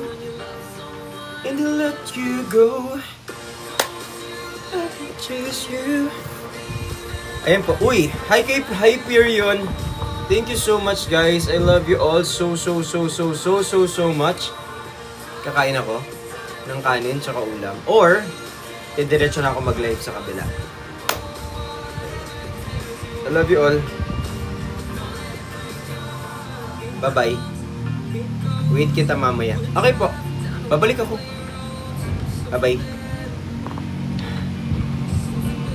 And I let you go. I can chase you. Ayan po. Uy, hi Perion. Thank you so much guys. I love you all so much. Kakain ako ng kanin tsaka ulam. Or, diretso na ako mag-live sa kabila. I love you all. Bye-bye. Wait kita mamaya. Okay po. Babalik ako. Bye-bye.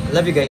I love you guys.